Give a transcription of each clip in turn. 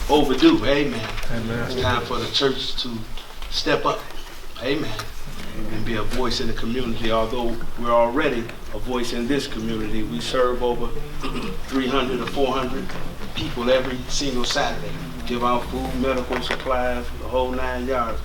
overdue. Amen. Amen. It's time for the church to step up. Amen. And be a voice in the community. Although we're already a voice in this community, we serve over 300 or 400 people every single Saturday. Give out food, medical supplies, the whole 9 yards.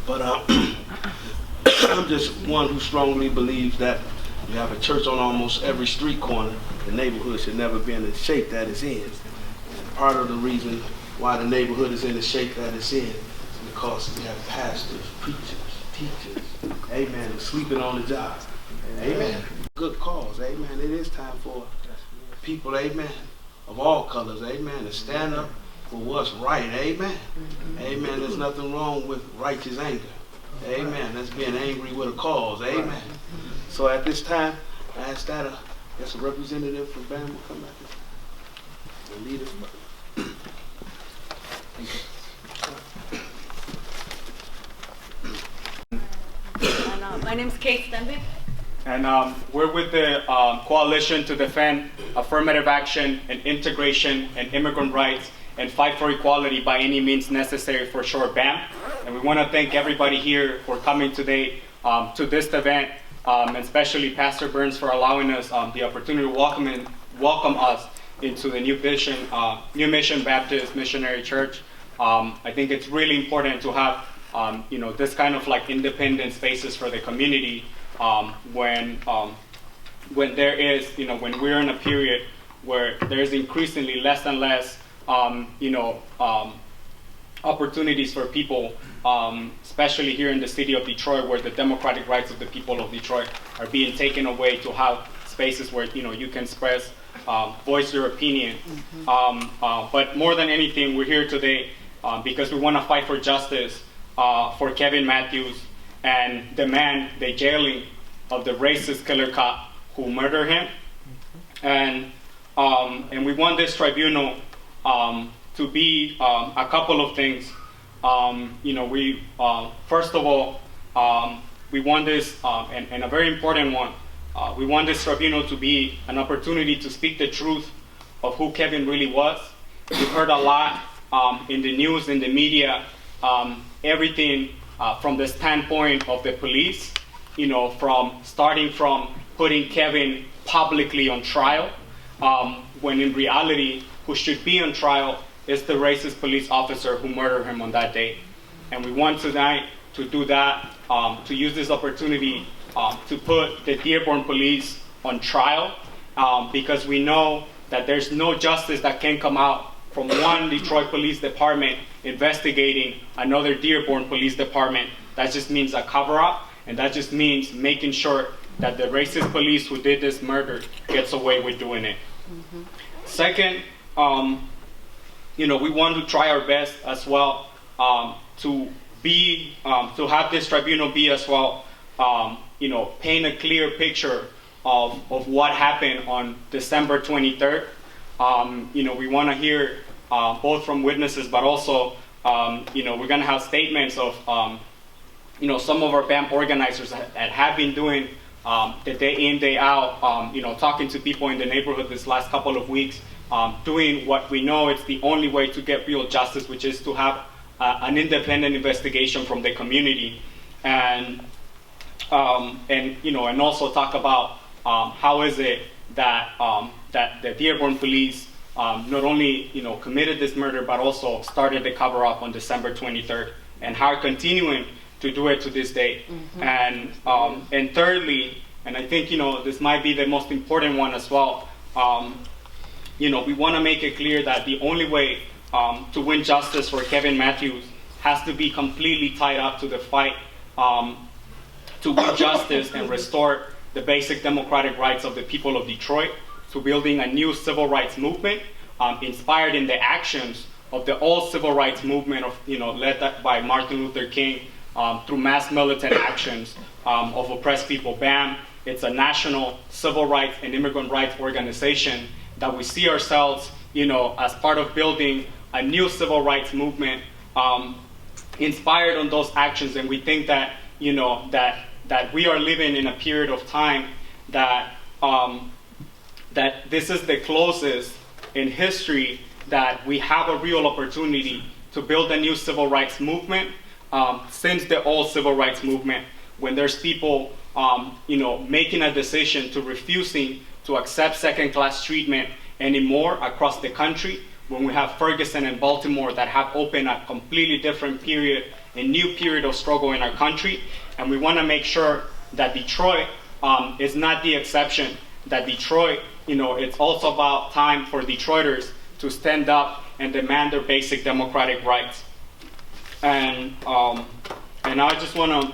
But I'm just one who strongly believes that you have a church on almost every street corner. The neighborhood should never be in the shape that it's in. And part of the reason why the neighborhood is in the shape that it's in is because we have pastors, preachers, teachers, amen, sleeping on the job. Amen. Good cause, amen. It is time for people, amen, of all colors, amen, to stand up for what's right, amen. Amen. There's nothing wrong with righteous anger. Amen. That's being angry with a cause, amen. So at this time, I ask that a representative from Bama will come back and lead us. My name is Kate Stenbeck. And we're with the Coalition to Defend Affirmative Action and Integration and Immigrant Rights and Fight for Equality by any means necessary, for short, BAM. And we want to thank everybody here for coming today to this event, and especially Pastor Burns for allowing us the opportunity to welcome us into the New Mission Baptist Missionary Church. I think it's really important to have this kind of like independent spaces for the community when there is, when we're in a period where there's increasingly less and less, opportunities for people, especially here in the city of Detroit, where the democratic rights of the people of Detroit are being taken away, to have spaces where you can express, voice your opinion. But more than anything, we're here today because we want to fight for justice for Kevin Matthews and demand the jailing of the racist killer cop who murdered him. And we want this tribunal to be a couple of things. We first of all, we want this, and a very important one, we want this tribunal to be an opportunity to speak the truth of who Kevin really was. We've heard a lot in the news, in the media, everything from the standpoint of the police, starting from putting Kevin publicly on trial, when in reality, who should be on trial is the racist police officer who murdered him on that day. And we want tonight to do that, to use this opportunity to put the Dearborn police on trial, because we know that there's no justice that can come out from one Detroit Police Department investigating another Dearborn Police Department. That just means a cover-up, and that just means making sure that the racist police who did this murder gets away with doing it. Mm-hmm. Second, we want to try our best as well to have this tribunal be as well, paint a clear picture of what happened on December 23rd. We want to hear both from witnesses, but also, we're going to have statements of, some of our BAM organizers that have been doing the day in, day out, talking to people in the neighborhood this last couple of weeks, doing what we know is the only way to get real justice, which is to have an independent investigation from the community, and also talk about how is it that that the Dearborn police not only committed this murder, but also started the cover-up on December 23rd, and how are continuing to do it to this day. Mm-hmm. And thirdly, and I think this might be the most important one as well, we want to make it clear that the only way to win justice for Kevin Matthews has to be completely tied up to the fight to win justice and restore the basic democratic rights of the people of Detroit, to building a new civil rights movement inspired in the actions of the old civil rights movement of led by Martin Luther King, through mass militant actions of oppressed people. BAM, it's a national civil rights and immigrant rights organization that we see ourselves, as part of building a new civil rights movement inspired on those actions. And we think that, that we are living in a period of time that that this is the closest in history that we have a real opportunity to build a new civil rights movement since the old civil rights movement, when there's people making a decision to refusing to accept second-class treatment anymore across the country, when we have Ferguson and Baltimore that have opened a completely different period, a new period of struggle in our country. And we want to make sure that Detroit is not the exception, that Detroit, it's also about time for Detroiters to stand up and demand their basic democratic rights. And I just want to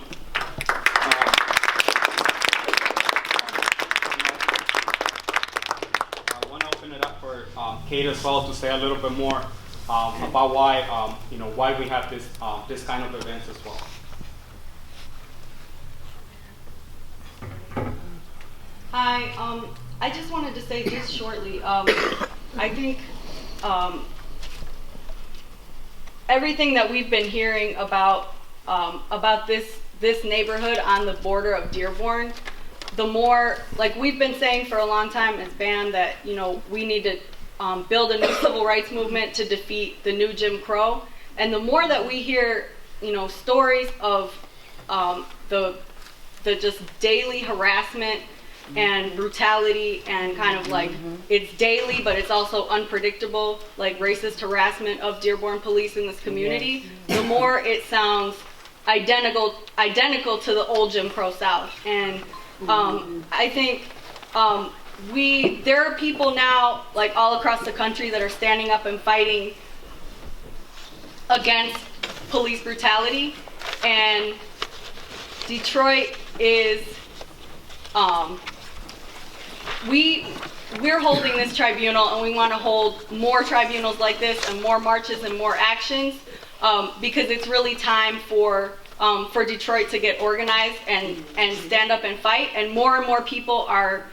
open it up for Kate as well to say a little bit more about why we have this kind of events as well. Hi, I just wanted to say just shortly, I think everything that we've been hearing about this neighborhood on the border of Dearborn, the more, like we've been saying for a long time as BAN, that we need to build a new civil rights movement to defeat the new Jim Crow. And the more that we hear stories of the just daily harassment and brutality, and kind of like it's daily, but it's also unpredictable, like racist harassment of Dearborn police in this community, the more it sounds identical to the old Jim Crow South. And I think there are people now, like all across the country, that are standing up and fighting against police brutality. And Detroit is we're holding this tribunal, and we want to hold more tribunals like this and more marches and more actions, because it's really time for Detroit to get organized and stand up and fight, and more people are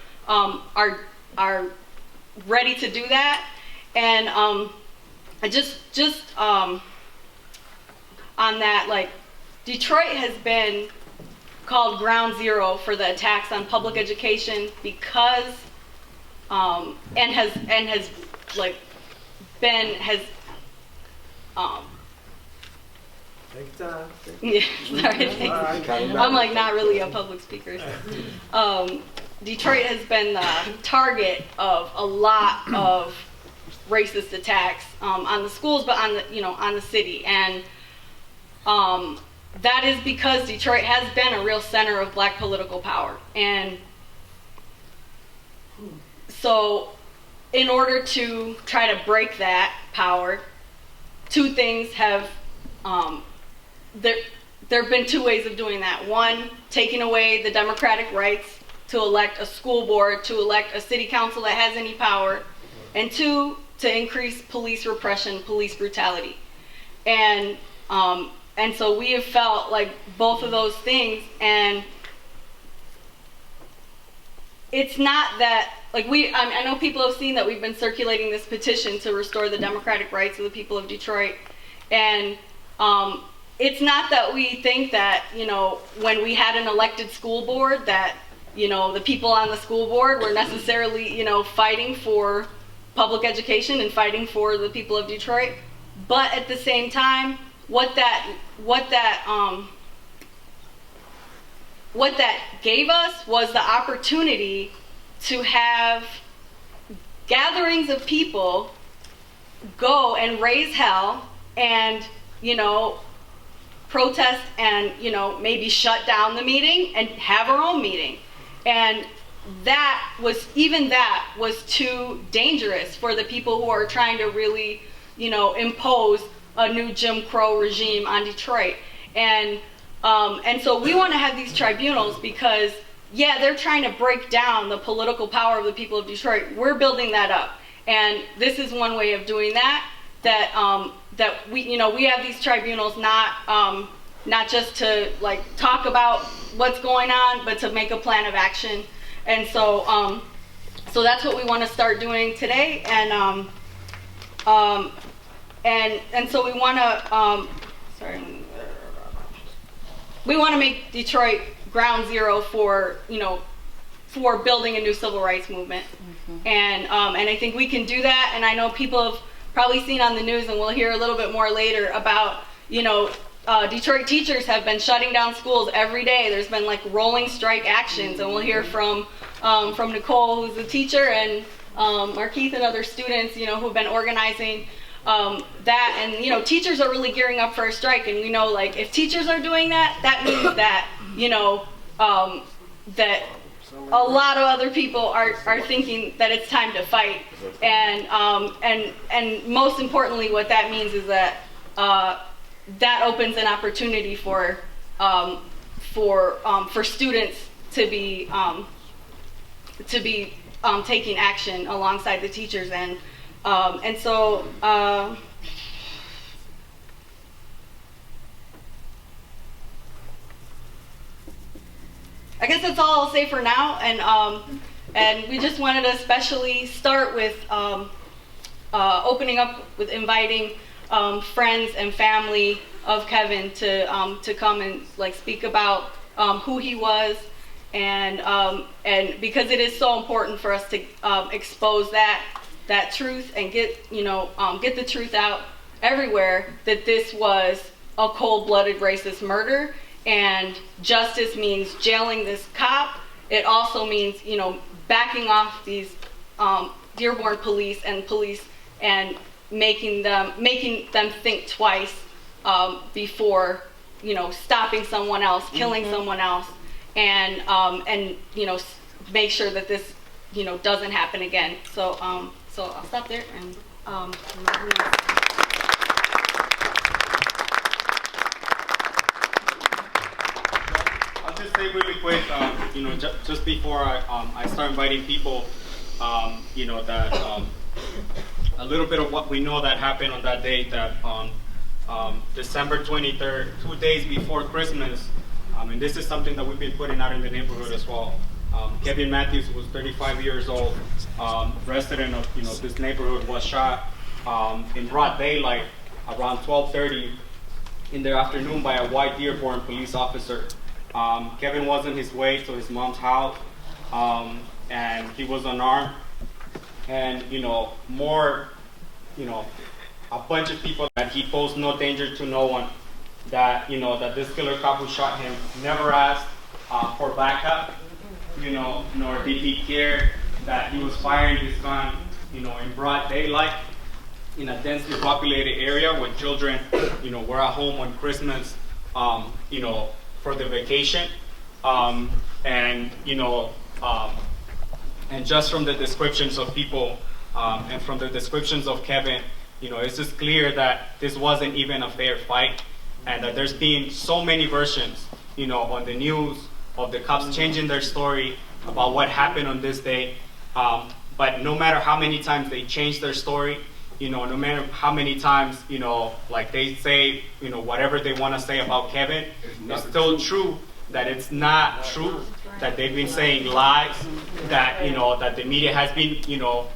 ready to do that. And on that, like, Detroit has been called ground zero for the attacks on public education because Take time. Yeah, sorry, thanks. I'm like not really a public speaker. So. Detroit has been the target of a lot of racist attacks on the schools, but on the city. And that is because Detroit has been a real center of black political power. And so in order to try to break that power, two things have, there have been two ways of doing that. One, taking away the democratic rights to elect a school board, to elect a city council that has any power. And two, to increase police repression, police brutality. And so we have felt like both of those things, and it's not that, like I know people have seen that we've been circulating this petition to restore the democratic rights of the people of Detroit, and it's not that we think that, when we had an elected school board that, the people on the school board were necessarily, fighting for public education and fighting for the people of Detroit, but at the same time, what that gave us was the opportunity to have gatherings of people go and raise hell and, protest and, maybe shut down the meeting and have our own meeting. And that was too dangerous for the people who are trying to really, impose a new Jim Crow regime on Detroit. And so we want to have these tribunals because, they're trying to break down the political power of the people of Detroit. We're building that up. And this is one way of doing that, that we have these tribunals not just to like talk about what's going on, but to make a plan of action. And so that's what we want to start doing today. And so we want to make Detroit ground zero for building a new civil rights movement. And I think we can do that. And I know people have probably seen on the news, and we'll hear a little bit more later about, Detroit teachers have been shutting down schools every day. There's been like rolling strike actions, and we'll hear from Nicole, who's a teacher, and Markeith and other students, who've been organizing that. And, teachers are really gearing up for a strike. And we know, like, if teachers are doing that, that means that, that a lot of other people are thinking that it's time to fight. And most importantly, what that means is that that opens an opportunity for students to be taking action alongside the teachers, and so I guess that's all I'll say for now. And we just wanted to especially start with opening up with inviting friends and family of Kevin to come and like speak about who he was, and because it is so important for us to expose that truth and get the truth out everywhere, that this was a cold-blooded racist murder. And justice means jailing this cop. It also means, backing off these Dearborn police and making them think twice before, stopping someone else, killing someone else, and make sure that this, doesn't happen again. So I'll stop there and. Just say really quick, just before I start inviting people, that a little bit of what we know that happened on that day, that on December 23rd, 2 days before Christmas, and this is something that we've been putting out in the neighborhood as well. Kevin Matthews, who was 35 years old, resident of this neighborhood, was shot in broad daylight around 12:30 in the afternoon by a white Dearborn police officer. Kevin was on his way to his mom's house, and he was unarmed. And, a bunch of people that he posed no danger to no one, that, that this killer cop who shot him never asked for backup, nor did he care that he was firing his gun, in broad daylight in a densely populated area when children, were at home on Christmas, for the vacation, and just from the descriptions of people and from the descriptions of Kevin, it's just clear that this wasn't even a fair fight, and that there's been so many versions, on the news of the cops changing their story about what happened on this day. But no matter how many times they change their story, no matter how many times, like they say, whatever they want to say about Kevin, it's still true that it's not true, that they've been saying lies, that, that the media has been,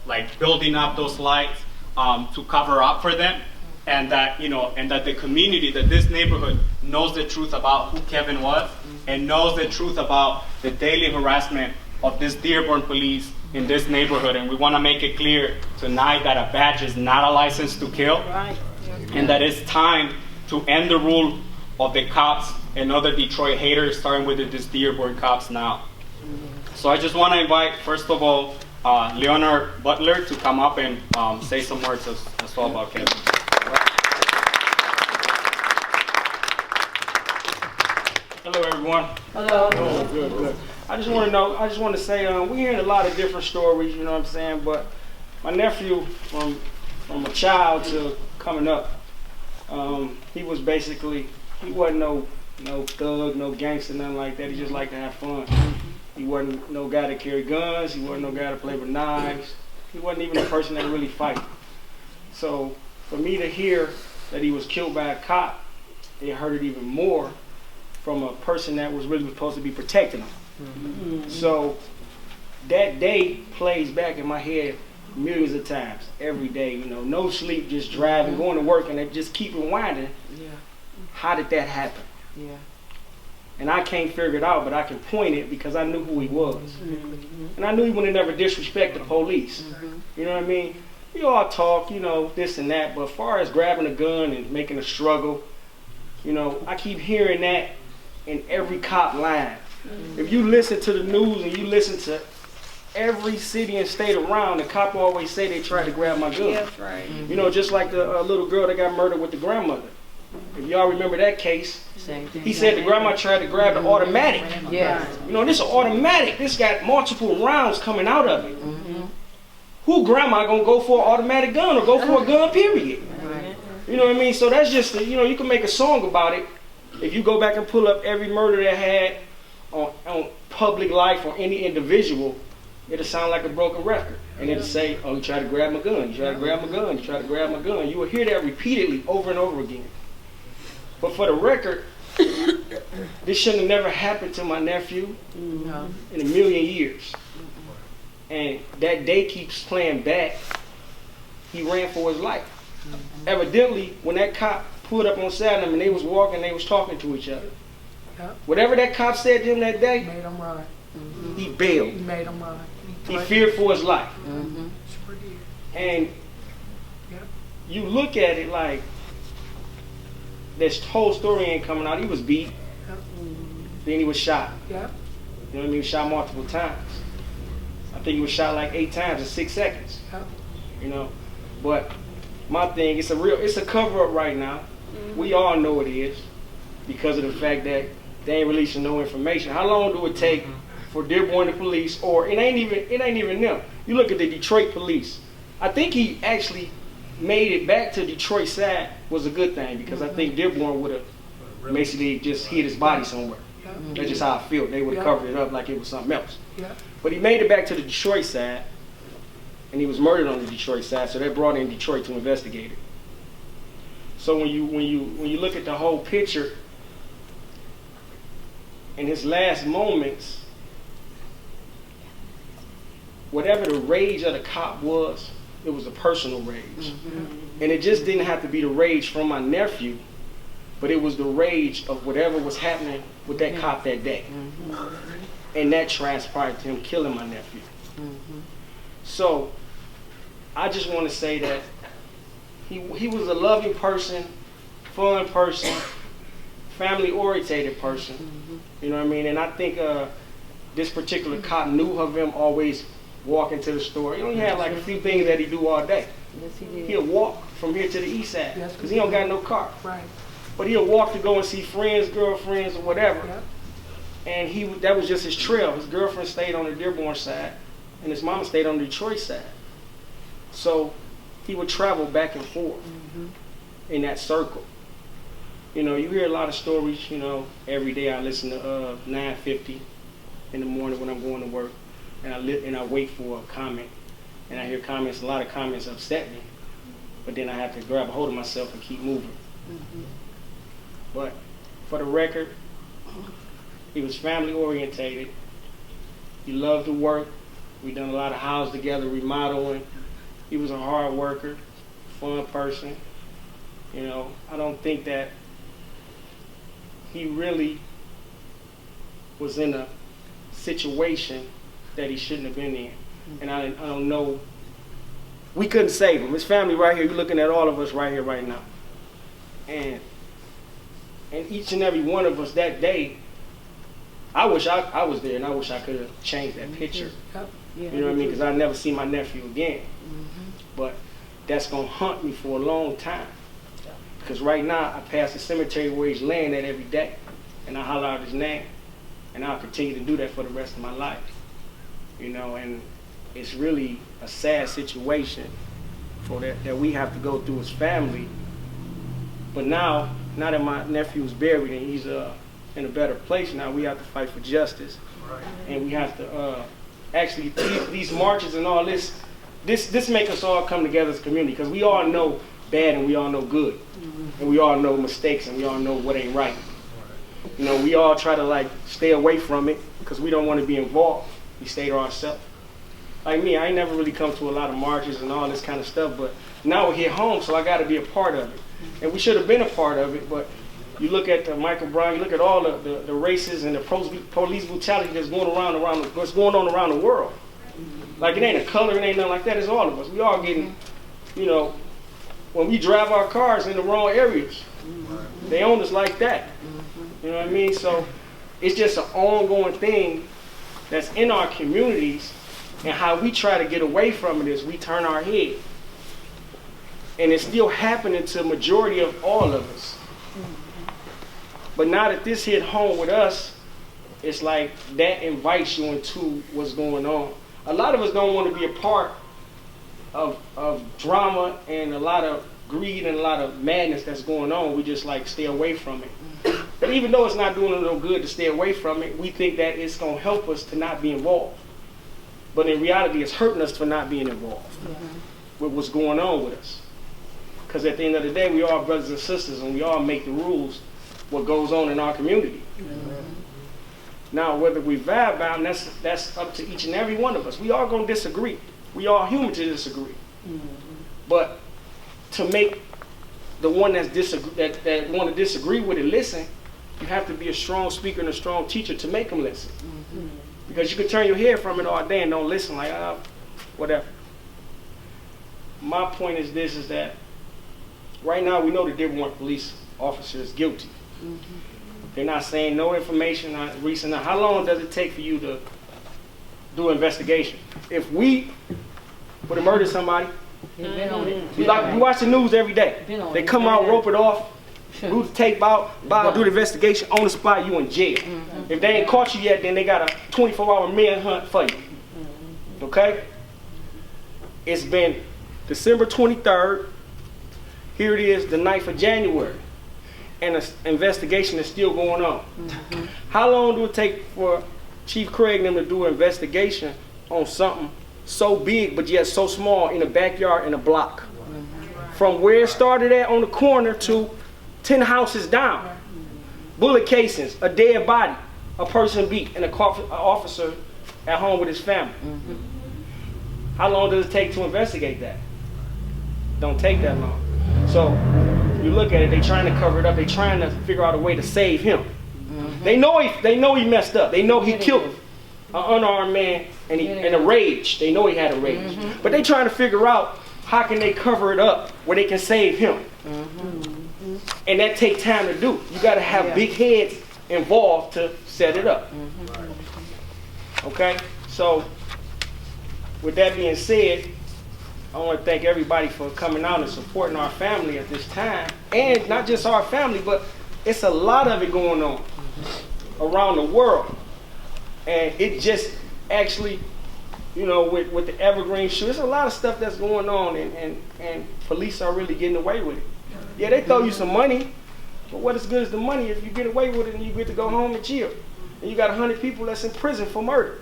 like building up those lies to cover up for them, and that, and that the community, that this neighborhood knows the truth about who Kevin was, and knows the truth about the daily harassment of this Dearborn police in this neighborhood. And we want to make it clear tonight that a badge is not a license to kill, and that it's time to end the rule of the cops and other Detroit haters, starting with this Dearborn cops now. So I just want to invite, first of all, Leonard Butler to come up and say some words as well about Kevin. Hello, everyone. Hello. Oh, good. I just want to say, we're hearing a lot of different stories, what I'm saying, but my nephew, from a child to coming up, he was basically, he wasn't no thug, no gangster, nothing like that. He just liked to have fun. He wasn't no guy to carry guns. He wasn't no guy to play with knives. He wasn't even a person that really fight. So for me to hear that he was killed by a cop, it hurt it even more from a person that was really supposed to be protecting him. Mm-hmm. So that day plays back in my head millions of times, every day, no sleep, just driving, going to work, and they just keep rewinding. Yeah. How did that happen? Yeah. And I can't figure it out, but I can point it because I knew who he was. Mm-hmm. And I knew he would never disrespect the police. Mm-hmm. You know what I mean? we all talk, you know, this and that, but as far as grabbing a gun and making a struggle, you know, I keep hearing that in every cop line. If you listen to the news and you listen to every city and state around, the cop always say they tried to grab my gun. Yes, right. You know, just like the little girl that got murdered with the grandmother. If y'all remember that case, he said the grandma tried to grab the automatic. Yeah. You know, this is automatic. This got multiple rounds coming out of it. Who grandma gonna go for an automatic gun or go for a gun, period? You know what I mean? So that's just, you know, you can make a song about it. If you go back and pull up every murder that had on public life or any individual, it'll sound like a broken record. And it'll say, oh, you tried to grab my gun, you tried to grab my gun, you tried to grab my gun. You will hear that repeatedly over and over again. But for the record, this shouldn't have never happened to my nephew in a million years. And that day keeps playing back. He ran for his life. Evidently, when that cop pulled up on Saturn and they was walking, they was talking to each other. Whatever that cop said to him that day, Made him run. he bailed. He made him run. He feared for his life. Sure did. And Yep. you look at it like this whole story ain't coming out. He was beat, Yep. then he was shot. Yep. You know what I mean? He was shot multiple times. I think he was shot like 8 times in 6 seconds. Yep. You know, but my thing, it's a cover up right now. We all know it is because of the fact that they ain't releasing no information. How long do it take for Dearborn police, or it ain't even them? You look at the Detroit police. I think he actually made it back to Detroit side was a good thing, because I think Dearborn would have basically just hid his body somewhere. Yep. That's just how I feel. They would have covered it up like it was something else. Yep. But he made it back to the Detroit side, and he was murdered on the Detroit side, so they brought in Detroit to investigate it. So when you look at the whole picture, in his last moments, whatever the rage of the cop was, it was a personal rage. And it just didn't have to be the rage from my nephew, but it was the rage of whatever was happening with that cop that day. And that transpired to him killing my nephew. So I just want to say that he was a loving person, fun person, family-oriented person. You know what I mean? And I think this particular cop knew of him always walking to the store. He only had like a few things that he do all day. Yes, he did. He'll walk from here to the east side Yes, because he don't got no car. Right. But he'll walk to go and see friends, girlfriends, or whatever. Yep. And that was just his trail. His girlfriend stayed on the Dearborn side, and his mama stayed on the Detroit side. So he would travel back and forth in that circle. You know, you hear a lot of stories. You know, every day I listen to 9:50 in the morning when I'm going to work, and I wait for a comment, and I hear comments. A lot of comments upset me, but then I have to grab a hold of myself and keep moving. But for the record, he was family orientated. He loved to work. We done a lot of houses together, remodeling. He was a hard worker, fun person. You know, I don't think that he really was in a situation that he shouldn't have been in. And I don't know. We couldn't save him. His family right here, you're looking at all of us right here, right now. And each and every one of us that day, I wish I was there, and I wish I could have changed that picture. Yep. You know what I mean? Because I never see my nephew again. But that's going to haunt me for a long time. Because right now, I pass the cemetery where he's laying at every day, and I holler out his name. And I'll continue to do that for the rest of my life. You know, and it's really a sad situation for that we have to go through as family. But now that my nephew is buried and he's in a better place now, we have to fight for justice. And we have to actually, these marches and all this make us all come together as a community, because we all know bad and we all know good. And we all know mistakes and we all know what ain't right. You know, we all try to like stay away from it because we don't want to be involved. We stay to ourselves. Like me, I ain't never really come to a lot of marches and all this kind of stuff, but now we're here home, so I got to be a part of it. And we should have been a part of it, but you look at Michael Brown, you look at all the races and the police brutality that's going what's going on around the world. Like, it ain't a color, it ain't nothing like that. It's all of us. We all getting you know, when we drive our cars in the wrong areas, they own us like that. You know what I mean? So it's just an ongoing thing that's in our communities, and how we try to get away from it is we turn our head. And it's still happening to the majority of all of us. But now that this hit home with us, it's like that invites you into what's going on. A lot of us don't want to be a part of drama and a lot of greed and a lot of madness that's going on. We just like stay away from it. But even though it's not doing us no good to stay away from it, we think that it's going to help us to not be involved. But in reality, it's hurting us for not being involved with what's going on with us. Because at the end of the day, we all brothers and sisters, and we all make the rules what goes on in our community. Now, whether we vibe about them, that's up to each and every one of us. We all going to disagree. We all human to disagree. But to make the one that want to disagree with it listen, you have to be a strong speaker and a strong teacher to make them listen. Because you can turn your head from it all day and don't listen, like, whatever. My point is this, is that right now we know the Dearborn police officer is guilty. They're not saying no information on recent. How long does it take for you to do an investigation? If we would have murdered somebody, we watch the news every day. They come out, rope it off, do the tape out, do the investigation on the spot. You in jail. If they ain't caught you yet, then they got a 24-hour manhunt for you. Okay? It's been December 23rd. Here it is, the 9th of January. And the investigation is still going on. How long do it take for Chief Craig and them to do an investigation on something so big but yet so small in a backyard in a block? From where it started at on the corner to 10 houses down. Bullet casings, a dead body, a person beat, and an officer at home with his family. How long does it take to investigate that? Don't take that long. So you look at it, they trying to cover it up. They trying to figure out a way to save him. They know he messed up. They know he killed an unarmed man and a rage. They know he had a rage. But they trying to figure out how can they cover it up where they can save him. And that take time to do. You got to have big heads involved to set it up. Okay? So with that being said, I want to thank everybody for coming out and supporting our family at this time. And not just our family, but it's a lot of it going on around the world. And it just actually, you know, with the Evergreen shoot, there's a lot of stuff that's going on, and police are really getting away with it. Yeah, they throw you some money, but what is good is the money if you get away with it and you get to go home and chill. And you got 100 people that's in prison for murder.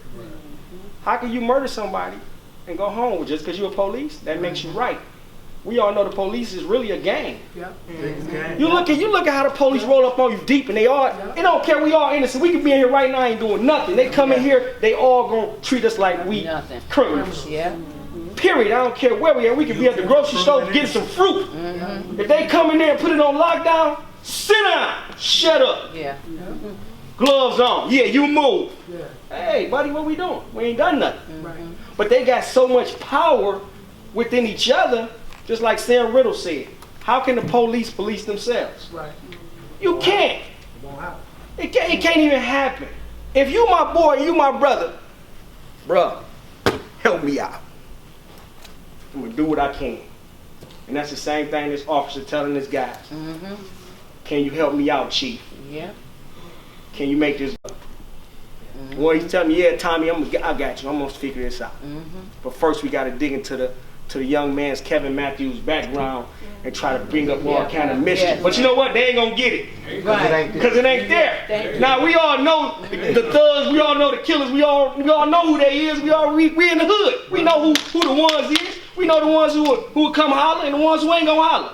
How can you murder somebody and go home just because you're a police? That makes you right. We all know the police is really a gang. You look at how the police roll up on you deep, and they don't care, we all innocent. We could be in here right now, ain't doing nothing. They come in here, they all gonna treat us like we criminals. Period. I don't care where we are. We could be at the grocery store getting some fruit. If they come in there and put it on lockdown, sit down, shut up. Gloves on. Yeah, you move. Hey, buddy, what we doing? We ain't done nothing. But they got so much power within each other, just like Sam Riddle said. How can the police police themselves? You can't. It can't even happen. If you my boy, you my brother, bruh, help me out. I'm gonna do what I can. And that's the same thing this officer telling this guy. Can you help me out, Chief? Can you make this? Well, he's telling me, yeah, Tommy, I got you. I'm gonna figure this out. But first, we gotta dig into the young man's Kevin Matthews background and try to bring up all kind of mischief. But you know what? They ain't gonna get it because it ain't there. Now we all know the thugs. We all know the killers. We all know who they is. We in the hood. We know who the ones is. We know the ones who will come holler and the ones who ain't gonna holler.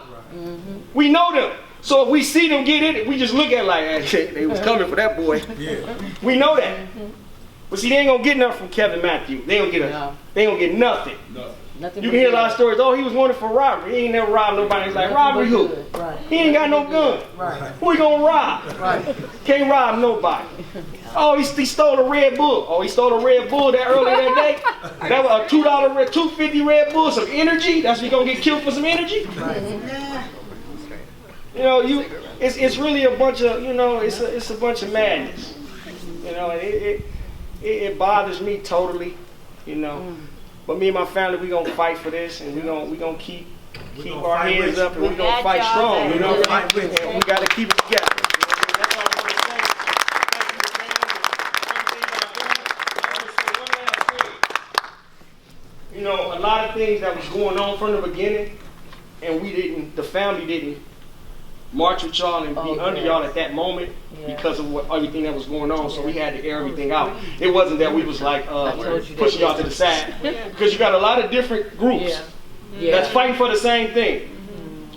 We know them. So if we see them get it, we just look at it like, hey, they was coming for that boy. We know that. But see, they ain't gonna get nothing from Kevin Matthews. They don't get nothing. Nothing You but can hear a lot of good. stories. Oh, he was wanted for robbery. He ain't never robbed nobody. He's like, robbery who? Right. He ain't got no gun. Right. Who he gonna rob? Right. Can't rob nobody. Oh, he stole a Red Bull. Oh, he stole a Red Bull that earlier that day. That was a $2.50 Red Bull, some energy. That's what you gonna get killed for some energy. You know, it's really a bunch of, you know, it's a bunch of madness. You know, and it bothers me totally. You know, but me and my family, we gonna fight for this, and we gonna keep our heads up, and we gonna fight strong. You know, and we gotta keep it together. That's all I want to say. You know, a lot of things that was going on from the beginning, and the family didn't march with y'all and be under y'all at that moment because of everything that was going on. So we had to air everything out. It wasn't that we was like pushing y'all to the side, because you got a lot of different groups that's fighting for the same thing.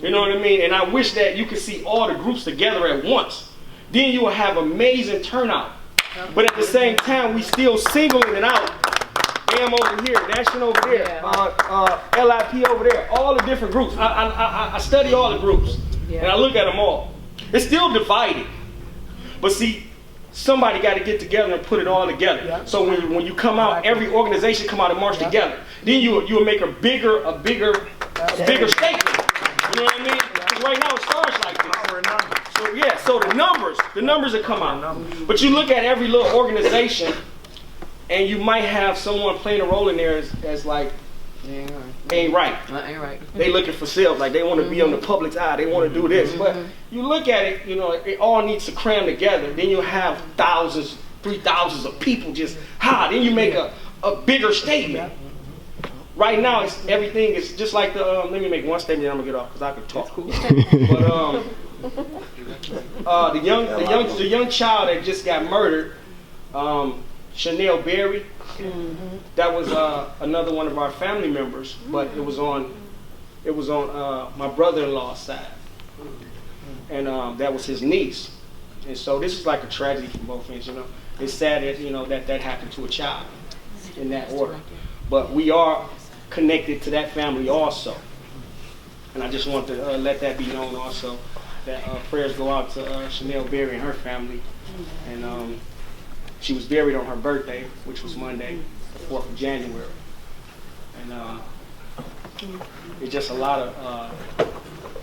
You know what I mean? And I wish that you could see all the groups together at once. Then you will have amazing turnout. But at the same time, we still singling it out. AM over here, National over there, LIP over there, all the different groups. I study all the groups, and I look at them all. It's still divided. But see, somebody got to get together and put it all together. So when you come out, every organization come out and march together. Then you will make a bigger statement. You know what I mean? Because right now it starts like this. So the numbers will come out. But you look at every little organization, and you might have someone playing a role in there as like, ain't right. They looking for sales, like they want to be on the public's eye. They want to do this. But you look at it, you know, it all needs to cram together. Then you have thousands, 3,000s of people just, then you make a bigger statement. Right now, everything is just like the, let me make one statement and I'm going to get off because I could talk. But the young child that just got murdered, Chanel Berry, that was another one of our family members, but it was on my brother-in-law's side, and that was his niece. And so this is like a tragedy for both ends. You know, it's sad that that happened to a child in that order, but we are connected to that family also, and I just want to let that be known also, that prayers go out to Chanel Berry and her family, and she was buried on her birthday, which was Monday, the 4th of January. And it's just a lot of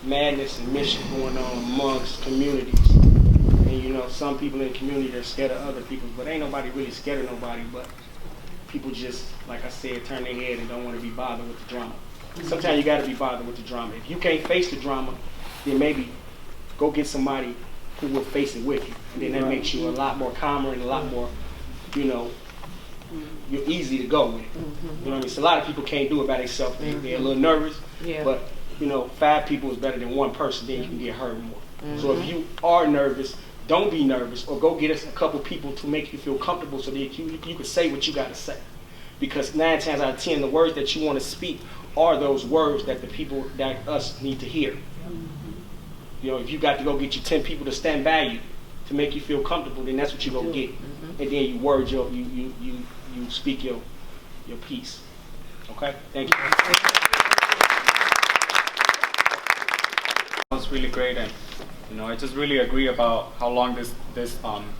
madness and mischief going on amongst communities. And some people in the community are scared of other people, but ain't nobody really scared of nobody, but people just, like I said, turn their head and don't want to be bothered with the drama. Sometimes you got to be bothered with the drama. If you can't face the drama, then maybe go get somebody who will face it with you. And then that makes you a lot more calmer and a lot more, you're easy to go with. You know what I mean? So a lot of people can't do it by themselves. They're a little nervous, but 5 people is better than one person, then you can get hurt more. So if you are nervous, don't be nervous, or go get us a couple people to make you feel comfortable so that you can say what you got to say. Because 9 times out of 10, the words that you want to speak are those words that the people that us need to hear. If you got to go get you 10 people to stand by you to make you feel comfortable, then that's what you're going to get. And then you speak your piece. Okay? Thank you. It's really great, and I just really agree about how long this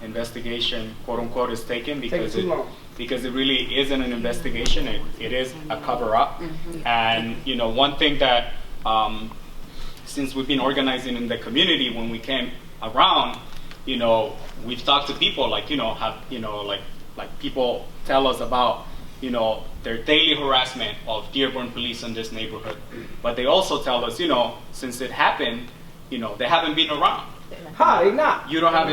investigation, quote unquote, is taking, because it really isn't an investigation. It is a cover-up. And one thing that since we've been organizing in the community, when we came around, we've talked to people like people tell us about their daily harassment of Dearborn police in this neighborhood, but they also tell us since it happened, they haven't been around. They not. You don't have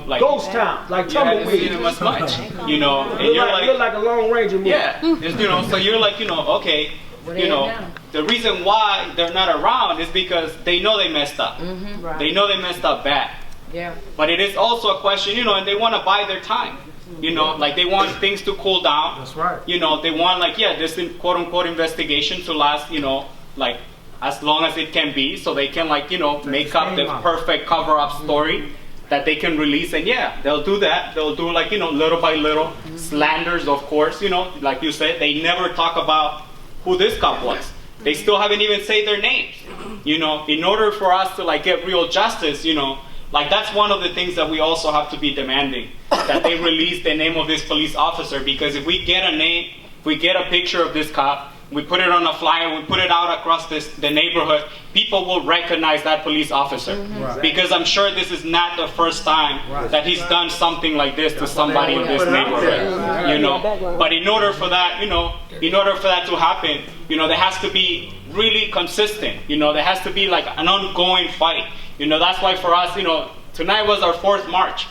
like ghost town, like you haven't seen tumbleweed. them as much, and you're look like a Lone Ranger movie. Yeah, so you're like okay. The reason why they're not around is because they know they messed up. Right. They know they messed up bad. Yeah. But it is also a question, and they want to buy their time. Like they want things to cool down. That's right. They want this quote unquote investigation to last, like as long as it can be, so they can make up the perfect cover-up story that they can release. And they'll do that. They'll do little by little slanders, of course. Like you said, they never talk about who this cop was. They still haven't even said their names. You know, in order for us to like get real justice, you know, like that's one of the things that we also have to be demanding, that they release the name of this police officer, because if we get a name, if we get a picture of this cop, we put it on a flyer, we put it out across the neighborhood, people will recognize that police officer. Right. Because I'm sure this is not the first time that he's done something like this to somebody in this neighborhood. You know, but in order for that, you know, in order for that to happen, you know, there has to be really consistent. You know, there has to be like an ongoing fight. You know, that's why for us, you know, tonight was our 4th march,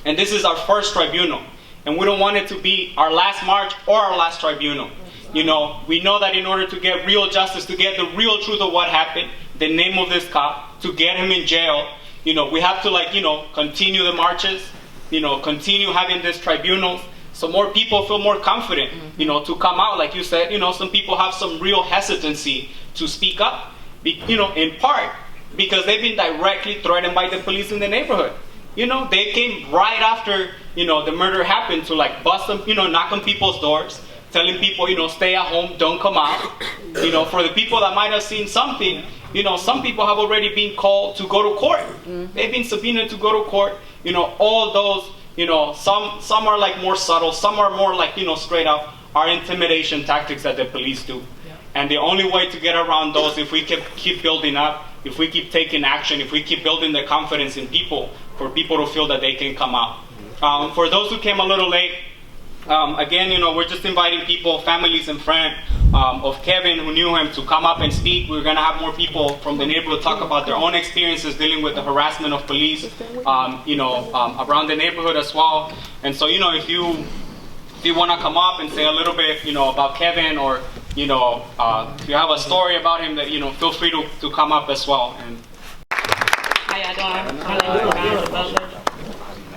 and this is our first tribunal, and we don't want it to be our last march or our last tribunal. You know, we know that in order to get real justice, to get the real truth of what happened, the name of this cop, to get him in jail, you know, we have to like, you know, continue the marches, you know, continue having these tribunals, so more people feel more confident, you know, to come out. Like you said, you know, some people have some real hesitancy to speak up, you know, in part because they've been directly threatened by the police in the neighborhood. You know, they came right after, you know, the murder happened to like bust them, you know, knock on people's doors, telling people, you know, stay at home, don't come out. You know, for the people that might have seen something, you know, some people have already been called to go to court. They've been subpoenaed to go to court. You know, all those, you know, some are like more subtle, some are more like, you know, straight up, are intimidation tactics that the police do. And the only way to get around those, if we keep building up, if we keep taking action, if we keep building the confidence in people, for people to feel that they can come out. For those who came a little late, again, you know, we're just inviting people, families and friends of Kevin who knew him, to come up and speak. We're going to have more people from the neighborhood talk about their own experiences dealing with the harassment of police, you know, around the neighborhood as well. And so, you know, if you want to come up and say a little bit, you know, about Kevin, or, you know, if you have a story about him, that, you know, feel free to come up as well. And how y'all doing? My name is Ryan Butler.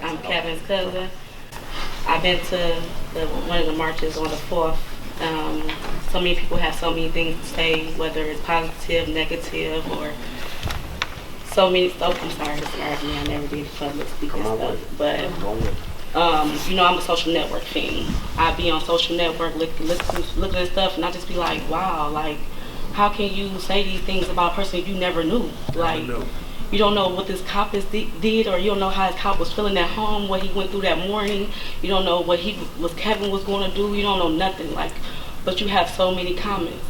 I'm Kevin's cousin. I've been to one of the marches on the 4th. So many people have so many things to say, whether it's positive, negative, or so many. Oh, I'm sorry, I never did public speaking stuff. But you know, I'm a social network fiend. I be on social network looking at stuff, and I just be like, wow, like, how can you say these things about a person you never knew? Like, you don't know what this cop did, or you don't know how his cop was feeling at home, what he went through that morning. You don't know what Kevin was going to do. You don't know nothing. Like, but you have so many comments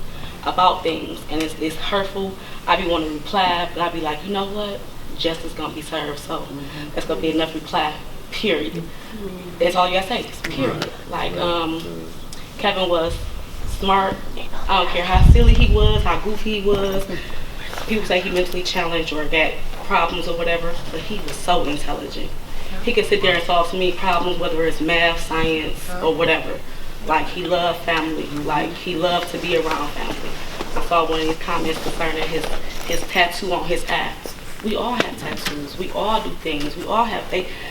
about things, and it's hurtful. I be wanting to reply, but I be like, you know what? Justice gonna be served. So that's gonna be enough reply. Period. That's all you gotta say. Period. Like, Kevin was smart. I don't care how silly he was, how goofy he was. People say he mentally challenged or got problems or whatever, but he was so intelligent. He could sit there and solve so many problems, whether it's math, science, or whatever. Like, he loved family. Like, he loved to be around family. I saw one of his comments concerning his tattoo on his ass. We all have tattoos. We all do things. We all have,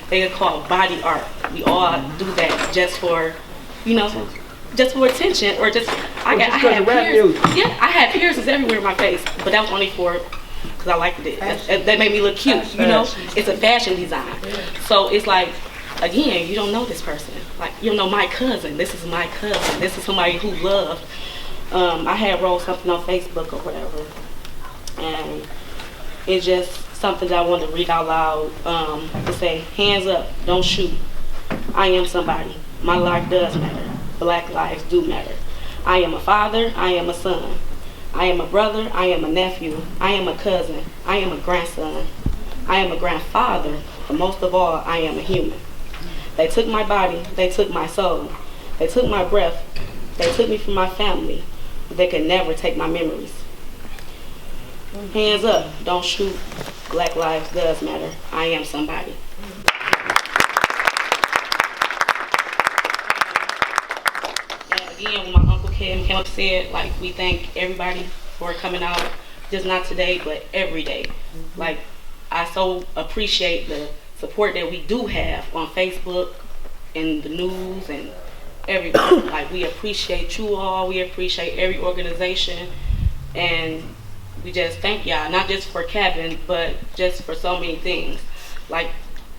they are called body art. We all do that just for, you know, just for attention, or just, I had piercings everywhere in my face, but that was only for, because I liked it. That made me look cute, you know? It's a fashion design. So it's like, again, you don't know this person. Like, you don't know my cousin. This is my cousin. This is somebody who loved. I had wrote something on Facebook or whatever, and it's just something that I wanted to read out loud, to say, hands up, don't shoot. I am somebody. My life does matter. Black lives do matter. I am a father, I am a son. I am a brother, I am a nephew. I am a cousin, I am a grandson. I am a grandfather, but most of all, I am a human. They took my body, they took my soul. They took my breath, they took me from my family, but they could never take my memories. Hands up, don't shoot. Black lives does matter. I am somebody. Again, when my Uncle Kevin came up and said, like, we thank everybody for coming out, just not today, but every day. Like, I so appreciate the support that we do have on Facebook and the news and everything. Like, we appreciate you all, we appreciate every organization, and we just thank y'all, not just for Kevin, but just for so many things. Like,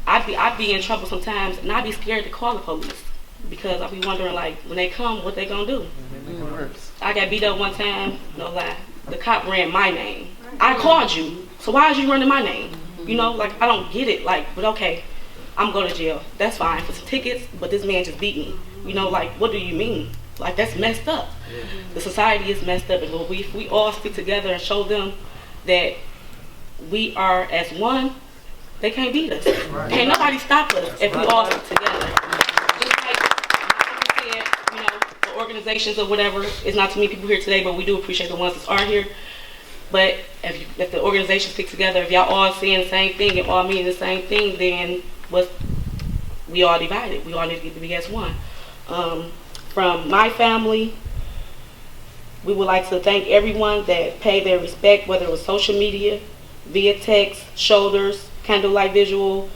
I'd be in trouble sometimes, and I'd be scared to call the police. because I be wondering, like, when they come, what they gonna do? I got beat up one time, no lie. The cop ran my name. I called you, so why is you running my name? You know, like, I don't get it. Like, but okay, I'm going to jail. That's fine for some tickets, but this man just beat me. You know, like, what do you mean? Like, that's messed up. The society is messed up, and if we all stick together and show them that we are as one, they can't beat us. Can't nobody stop us if we all stick together. Just like you said, you know, the organizations or whatever, it's not too many people here today, but we do appreciate the ones that are here. But if the organizations stick together, if y'all all saying the same thing and all meaning the same thing, then we all divided. We all need to get to be as one. From my family, we would like to thank everyone that paid their respect, whether it was social media, via text, shoulders, candlelight visual,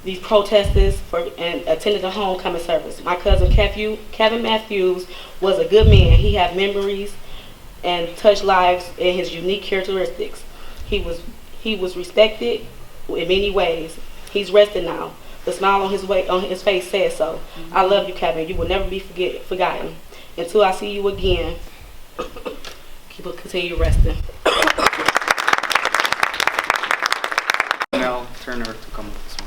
these protesters and attended the homecoming service. My cousin Kevin Matthews was a good man. He had memories and touched lives in his unique characteristics. He was respected in many ways. He's rested now. The smile on his face says so. I love you, Kevin. You will never be forgotten. Until I see you again, continue resting. Now, Turner to come with this one.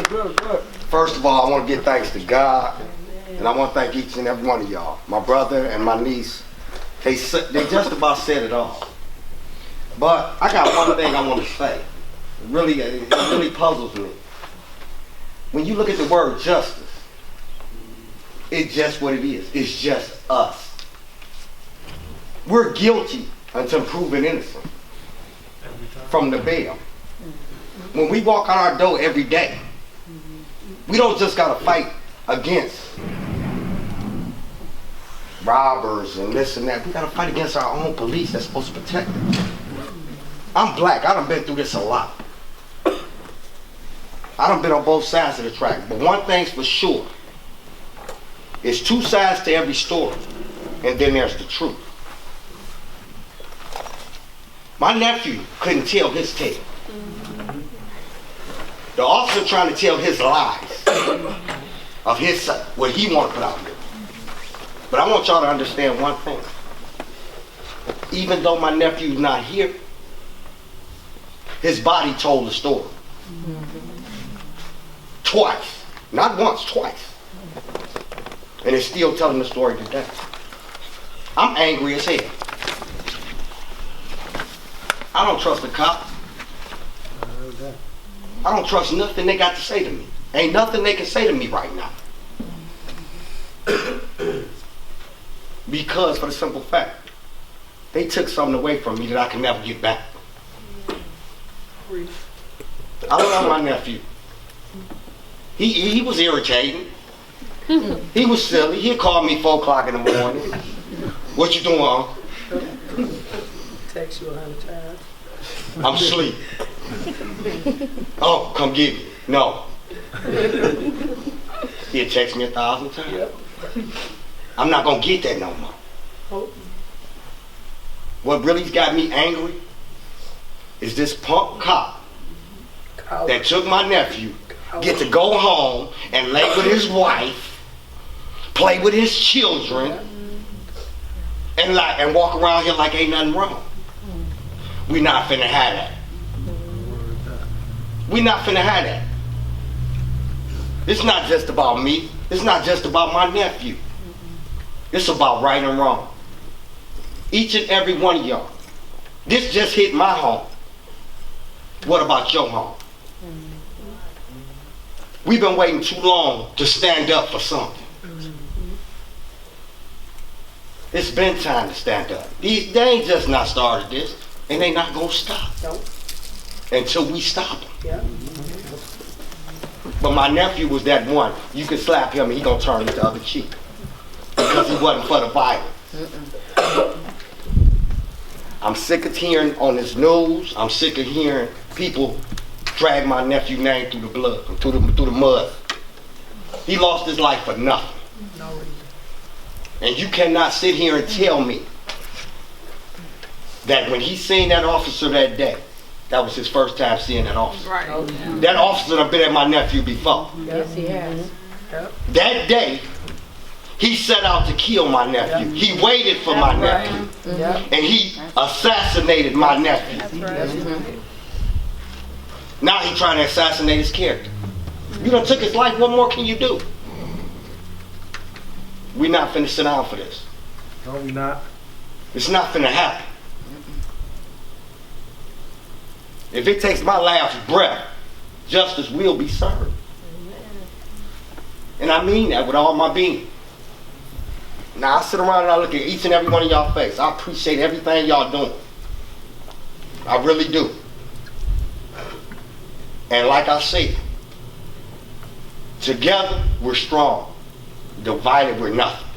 Good. First of all, I want to give thanks to God, and I want to thank each and every one of y'all. My brother and my niece, they just about said it all. But I got one thing I want to say. It really puzzles me. When you look at the word justice, it's just what it is. It's just us. We're guilty until proven innocent from the bail. When we walk out our door every day, we don't just got to fight against robbers and this and that. We got to fight against our own police that's supposed to protect us. I'm black. I done been through this a lot. I done been on both sides of the track. But one thing's for sure. It's two sides to every story. And then there's the truth. My nephew couldn't tell his tale. The officer trying to tell his lies of his what he want to put out there. But I want y'all to understand one thing. Even though my nephew's not here, his body told the story. Twice. Not once, twice. And it's still telling the story today. I'm angry as hell. I don't trust the cops. I don't trust nothing they got to say to me. Ain't nothing they can say to me right now. Because for the simple fact, they took something away from me that I can never get back. I love my nephew. He was irritating. He was silly. He'd call me 4 o'clock in the morning. What you doing? Text you 100 times. I'm asleep. Oh, come get me. No. He'll text me 1,000 times. Yep. I'm not going to get that no more. Oh. What really's got me angry is this punk cop that took my nephew, get to go home and lay with his wife, play with his children, and walk around here like ain't nothing wrong. We not finna have that. We not finna have that. It's not just about me. It's not just about my nephew. It's about right and wrong. Each and every one of y'all. This just hit my home. What about your home? We've been waiting too long to stand up for something. It's been time to stand up. They ain't just not started this, and they not gonna stop until we stop them. Yeah. But my nephew was that one. You can slap him and he gonna turn the other cheek because he wasn't for the violence. I'm sick of hearing on this news. I'm sick of hearing people drag my nephew's name through the blood, through the mud. He lost his life for nothing. No reason. And you cannot sit here and tell me that when he seen that officer that day, That was his first time seeing that officer. Right. Oh, yeah. That officer done been at my nephew before. Yes, he has. Yep. That day, he set out to kill my nephew. He waited for my nephew. Yep. And he assassinated my nephew. That's right. Now he trying to assassinate his character. You done took his life, what more can you do? We not finna sit down for this. No, we not. It's not finna happen. If it takes my last breath, justice will be served. And I mean that with all my being. Now I sit around and I look at each and every one of y'all face. I appreciate everything y'all doing. I really do. And like I said, together we're strong. Divided we're nothing.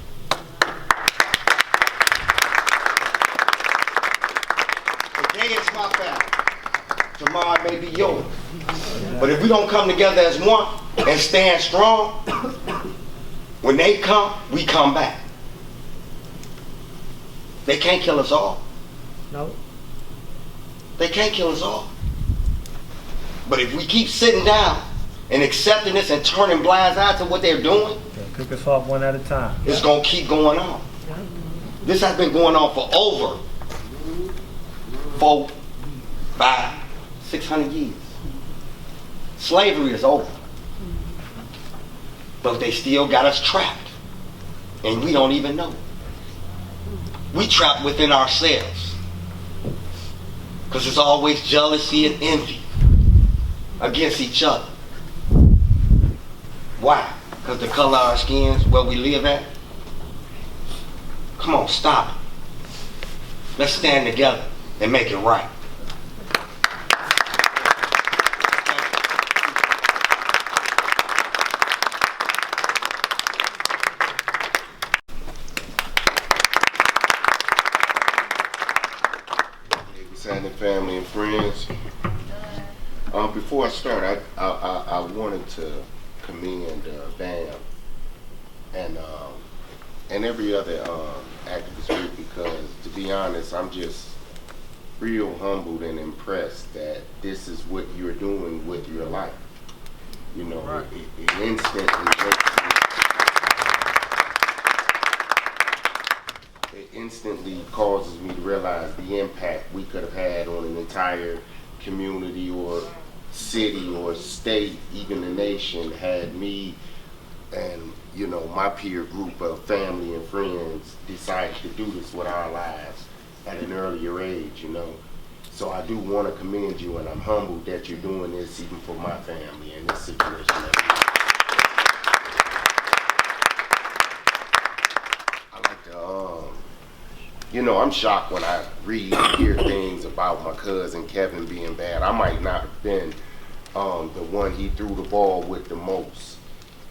Today it's my family. Tomorrow it may be yours. But if we don't come together as one and stand strong, when they come, we come back. They can't kill us all. No. They can't kill us all. But if we keep sitting down and accepting this and turning blind eyes to what they're doing, Pick us off one at a time. it's going to keep going on. This has been going on for over 400, 500, 600 years. Slavery is over. But they still got us trapped. And we don't even know. We trapped within ourselves. Because there's always jealousy and envy against each other. Why? Because the color of our skins, where we live at? Come on, stop it. Let's stand together and make it right. Sandy family and friends. Before I start, I wanted to commend BAM and every other activist group, because to be honest, I'm just real humbled and impressed that this is what you're doing with your life. You know, Right. it instantly makes me, it instantly causes me to realize the impact we could have had on an entire community or city or state, even the nation, had me and, you know, my peer group of family and friends decide to do this with our lives at an earlier age, you know. So I do want to commend you, and I'm humbled that you're doing this even for my family in this situation. I like to, you know, I'm shocked when I read and hear things about my cousin Kevin being bad. I might not have been the one he threw the ball with the most,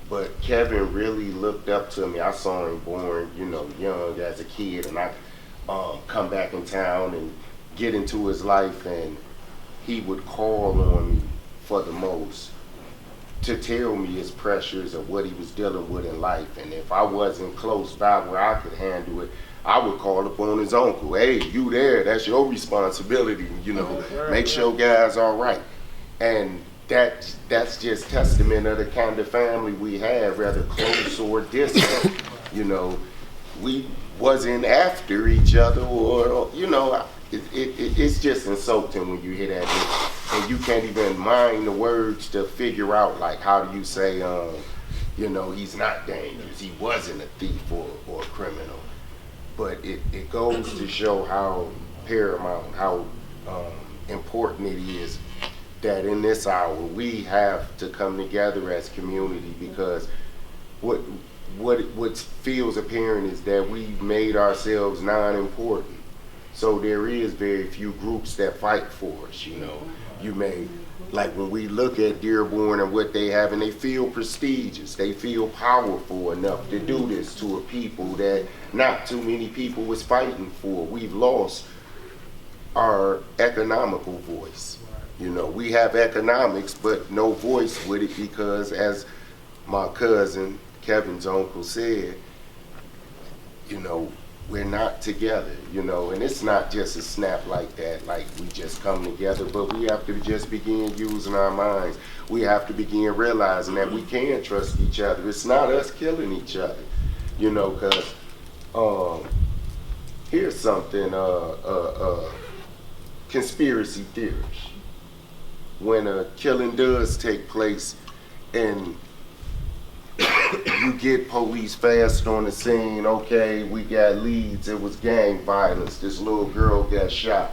but Kevin really looked up to me. I saw him born, you know, young as a kid, and I come back in town and get into his life, and he would call on me for the most to tell me his pressures of what he was dealing with in life. And if I wasn't close by where I could handle it, I would call upon his uncle. Hey, you there, that's your responsibility, you know, make sure guys all right. And that's just testament of the kind of family we have, rather close or distant. You know, we wasn't after each other, or, you know, it's just insulting when you hear that, and you can't even mind the words to figure out, like, how do you say, you know, he's not dangerous, he wasn't a thief or a criminal. But it goes to show how paramount, how important it is that in this hour we have to come together as community, because what feels apparent is that we've made ourselves non-important. So there is very few groups that fight for us, you know. You may, like when we look at Dearborn and what they have, and they feel prestigious, they feel powerful enough to do this to a people that not too many people was fighting for. We've lost our economical voice. You know, we have economics, but no voice with it, because as my cousin, Kevin's uncle, said, you know, we're not together, you know, and it's not just a snap like that, like we just come together, but we have to just begin using our minds. We have to begin realizing that we can trust each other. It's not us killing each other, you know, because here's something, conspiracy theories. When a killing does take place and you get police fast on the scene, okay, we got leads, it was gang violence, this little girl got shot.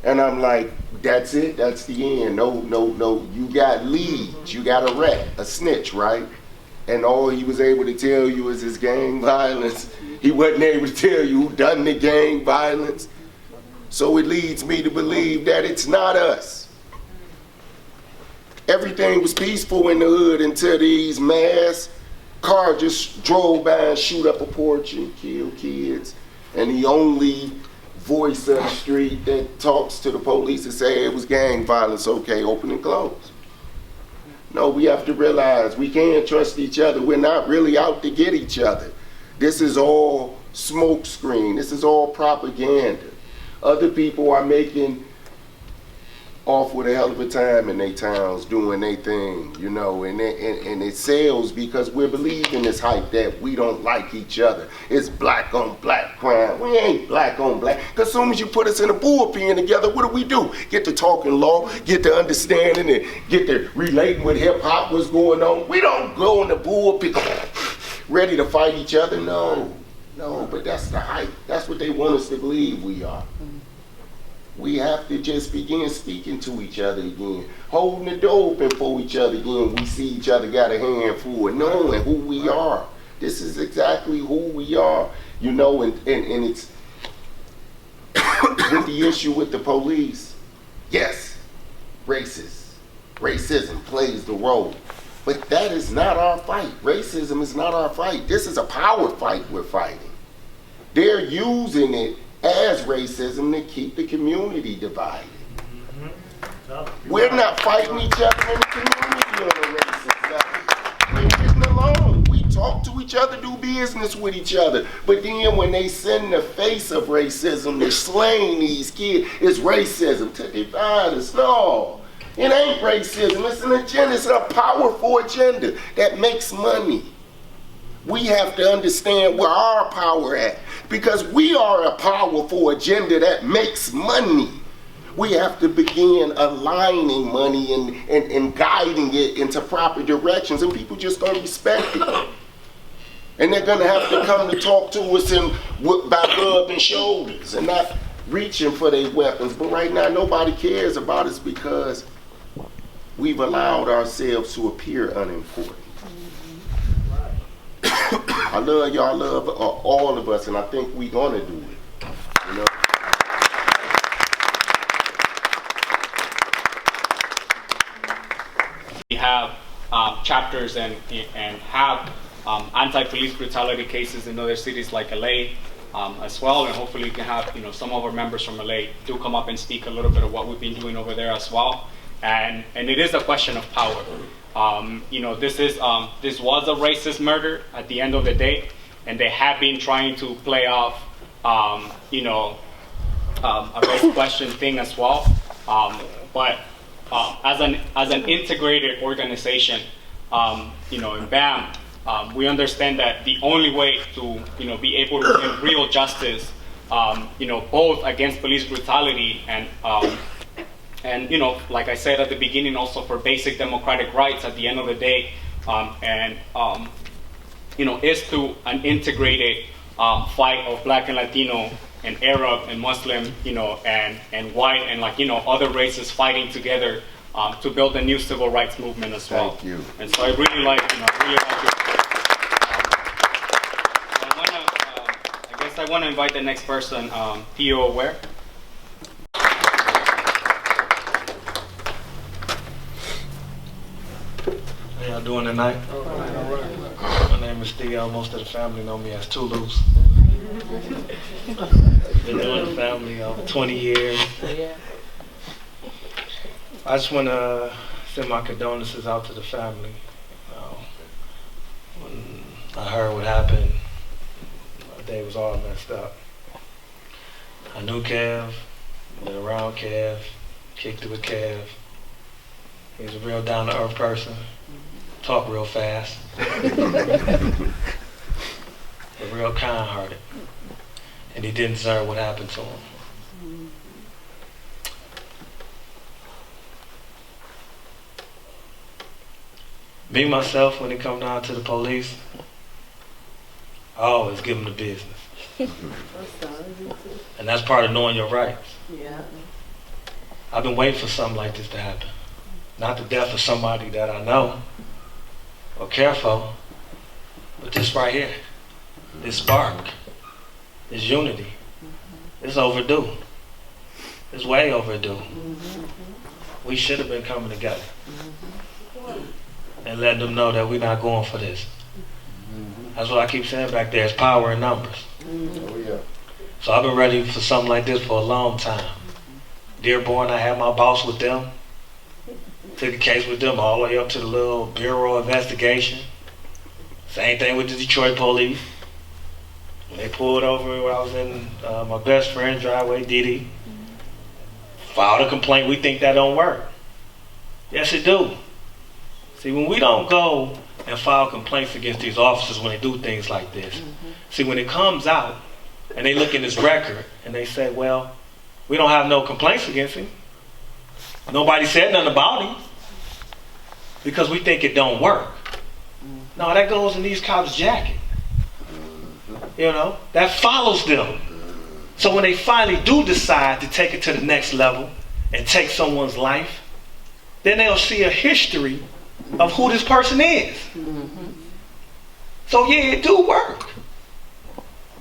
And I'm like, that's it, that's the end. No, you got leads, you got a rat, a snitch, right? And all he was able to tell you is his gang violence. He wasn't able to tell you who done the gang violence. So it leads me to believe that it's not us. Everything was peaceful in the hood until these mass car just drove by and shoot up a porch and kill kids. And the only voice of the street that talks to the police and say it was gang violence, okay, open and close. No, we have to realize we can't trust each other. We're not really out to get each other. This is all smoke screen. This is all propaganda. Other people are making off with a hell of a time in their towns doing their thing, you know, and it sells because we're believing this hype that we don't like each other. It's black on black crime. We ain't black on black. Because as soon as you put us in a bullpen together, what do? Get to talking law, get to understanding, and get to relating with hip hop, what's going on. We don't go in the bullpen ready to fight each other. No, but that's the hype. That's what they want us to believe we are. We have to just begin speaking to each other again, holding the door open for each other again. We see each other got a handful of knowing who we are. This is exactly who we are, you know, and it's with the issue with the police. Yes, racism plays the role, but that is not our fight. Racism is not our fight. This is a power fight we're fighting. They're using it as racism to keep the community divided. We're not fighting each other in the community on a racist level. We're getting along. We talk to each other, do business with each other. But then when they send the face of racism, they're slaying these kids, it's racism to divide us. No, it ain't racism. It's an agenda. It's a powerful agenda that makes money. We have to understand where our power at, because we are a powerful agenda that makes money. We have to begin aligning money and guiding it into proper directions, and people just don't respect it. And they're gonna have to come to talk to us by rubbing shoulders and not reaching for their weapons. But right now, nobody cares about us because we've allowed ourselves to appear unimportant. I love y'all, I love all of us, and I think we're gonna do it, you know? We have chapters and have anti-police brutality cases in other cities like LA as well, and hopefully we can have, you know, some of our members from LA do come up and speak a little bit of what we've been doing over there as well. And it is a question of power. You know, this was a racist murder at the end of the day, and they have been trying to play off, you know, a race question thing as well. But as an integrated organization, you know, in BAM, we understand that the only way to, you know, be able to bring real justice, you know, both against police brutality and, you know, like I said at the beginning, also for basic democratic rights at the end of the day, you know, is through an integrated fight of Black and Latino and Arab and Muslim, you know, and white and, like, you know, other races fighting together to build a new civil rights movement as well. Thank you. And so I really like, you know, I guess I want to invite the next person, Theo Ware. How y'all doing tonight? My name is Theo. Most of the family know me as Toulouse. Been doing the family over 20 years. I just want to send my condolences out to the family. When I heard what happened, day was all messed up. I knew Kev, been around Kev, kicked it with Kev. He was a real down-to-earth person, talk real fast, but real kind-hearted. And he didn't deserve what happened to him. Me, myself, when it comes down to the police, I always give them the business. And that's part of knowing your rights. Yeah. I've been waiting for something like this to happen. Not the death of somebody that I know or care for, but this right here, this spark, this unity, it's overdue. It's way overdue. We should have been coming together and letting them know that we're not going for this. That's what I keep saying back there, it's power in numbers. Oh, yeah. So I've been ready for something like this for a long time. Dearborn, I had my boss with them. Took the case with them all the way up to the little bureau investigation. Same thing with the Detroit police. When they pulled over when I was in my best friend's driveway, Didi, filed a complaint. We think that don't work. Yes, it do. See, when we don't go and file complaints against these officers when they do things like this, see, when it comes out and they look in this record and they say, well, we don't have no complaints against him. Nobody said nothing about him because we think it don't work. No, that goes in these cops' jacket. You know, that follows them. So when they finally do decide to take it to the next level and take someone's life, then they'll see a history of who this person is. So yeah, it do work.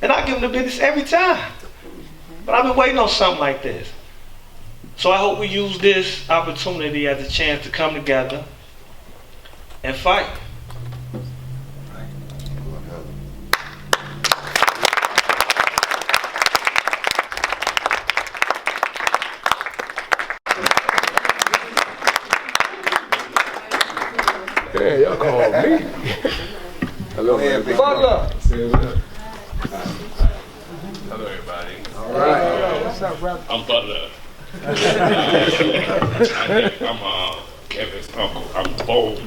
And I give them the business every time. But I've been waiting on something like this. So I hope we use this opportunity as a chance to come together and fight. Yeah, y'all called me. Hello, everybody. Butler. Hello, everybody. All right. What's up, brother? I'm Butler. I'm Kevin's uncle. I'm the bold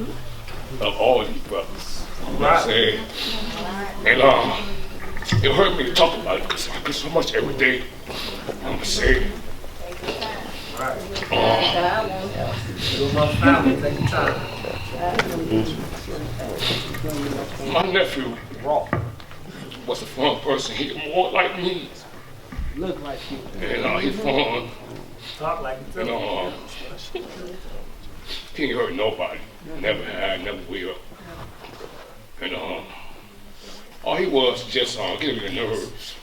of all these brothers. You know what I'm saying? And it hurt me to talk about it because I get so much every day. I'm gonna say it. My nephew was a fun person. He more like me. Look like you. And he's fun. Talk like you. And he ain't hurt nobody. Never had, never will. And all he was just getting me the nerves.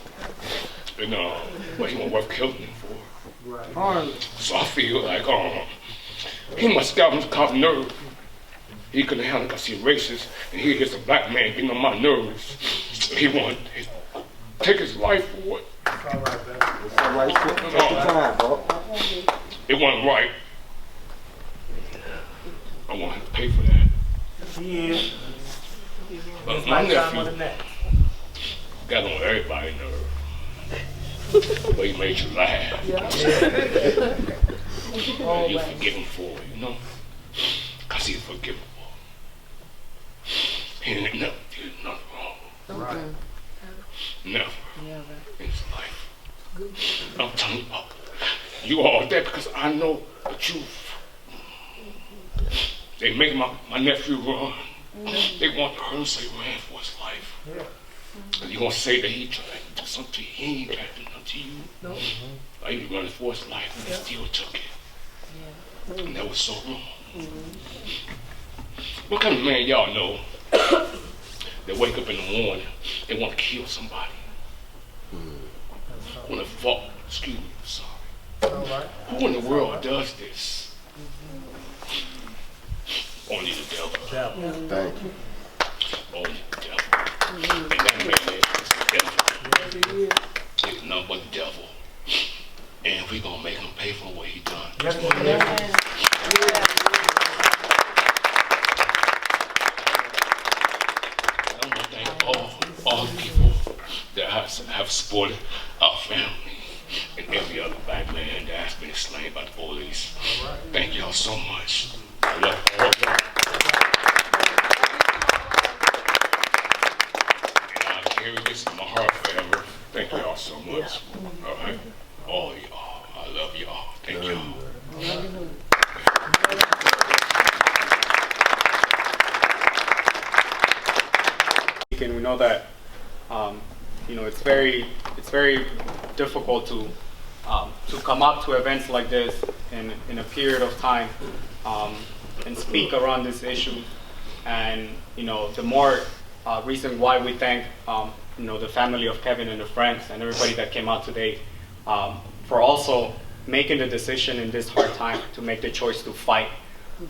And but he wasn't worth killing him for. Right. So I feel like he must have gotten caught nerve. He couldn't handle it because he's racist, and he is a black man getting on my nerves. He wanted to take his life for it. It's all right, man. It's all right. Take your time, bro. It wasn't right. I want him to pay for that. He is. But my nephew got on everybody's nerve. But he made you laugh. And you forgive him for it, you know? Because he's forgivable. He ain't never did nothing wrong. Right. Never. In his life. I'm telling you all that because I know the truth. They make my nephew run. They want to hurt him so he ran for his life. And you gonna say that he tried to do something to you? He ain't tried to do nothing to you. No. Like he was running for his life and they still took it. And that was so wrong. What kind of man y'all know that wake up in the morning and want to kill somebody? Want to fall? Excuse me, I'm sorry. Who in the world does this? Only the devil. Thank you. Only the devil. And that man is the devil. It's nothing but the devil. And we gonna make him pay for what he done. I want to thank all the people that have have supported our family and every other black man that has been slain by the police. Thank y'all so much. I love all of y'all. And I'll carry this in my heart forever. Thank y'all so much. All right? All y'all. I love y'all. Thank y'all. And we know that it's very difficult to come up to events like this in a period of time and speak around this issue. And the more reason why we thank the family of Kevin and the friends and everybody that came out today for also making the decision in this hard time to make the choice to fight,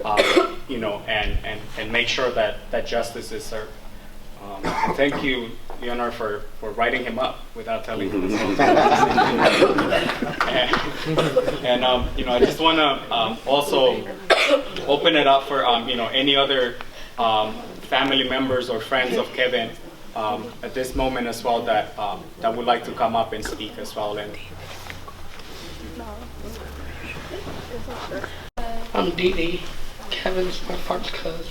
and make sure that justice is served. And thank you, Leonard, for writing him up without telling him. and I just want to also open it up for any other family members or friends of Kevin at this moment as well that would like to come up and speak as well. And I'm Dee Dee. Kevin is my first cousin.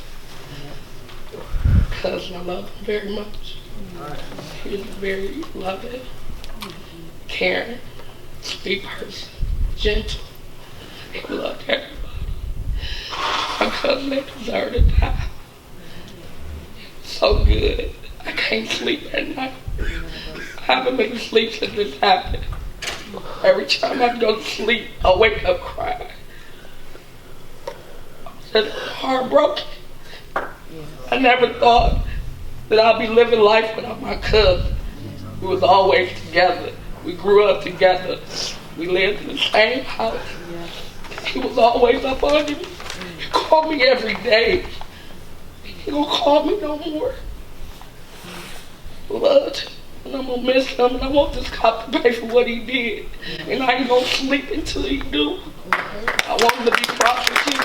I love him very much. He's very loving, caring, sweet person, gentle. He loved everybody. My cousin, they deserve to die. So good. I can't sleep at night. I haven't been to sleep since this happened. Every time I go to sleep, I wake up crying. I'm just heartbroken. I never thought that I'd be living life without my cousin. We was always together. We grew up together. We lived in the same house. He was always up under me. He called me every day. He gonna call me no more. Loved him, and I'm gonna miss him, and I want this cop to pay for what he did. And I ain't gonna sleep until he do. I want him to be prosecuted.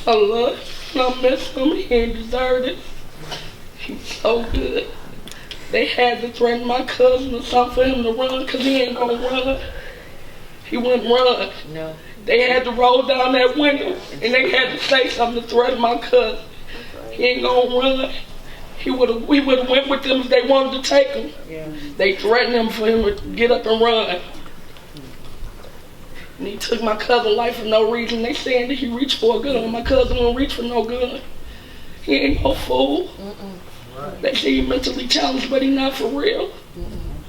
I love him, I miss him, he ain't deserved it. He's so good. They had to threaten my cousin or something for him to run, because he ain't gonna run. He wouldn't run. No. They had to roll down that window, and they had to say something to threaten my cousin. He ain't gonna run. We would've went with them if they wanted to take him. Yeah. They threatened him for him to get up and run. And he took my cousin's life for no reason. They saying that he reached for a gun. My cousin won't reach for no gun. He ain't no fool. Right. They say he mentally challenged, but he not for real.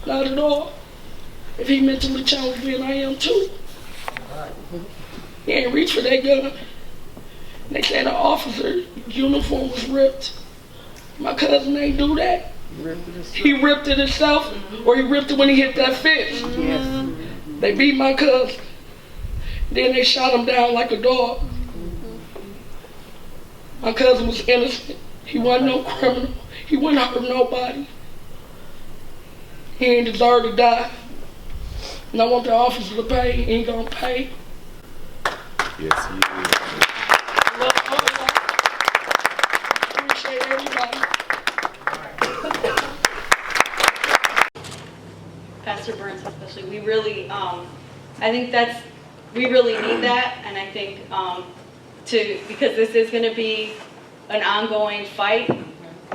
Not at all. If he mentally challenged, then I am too. Right. He ain't reach for that gun. They say the officer's uniform was ripped. My cousin ain't do that. He ripped it himself, or he ripped it when he hit that fence. Yes. They beat my cousin. Then they shot him down like a dog. My cousin was innocent. He wasn't no criminal. He wouldn't hurt nobody. He ain't deserve to die. And I want the officer to pay. He ain't gonna pay. Yes, he is. Appreciate everybody. Pastor Burns especially, we really, I think we really need that, and I think because this is going to be an ongoing fight,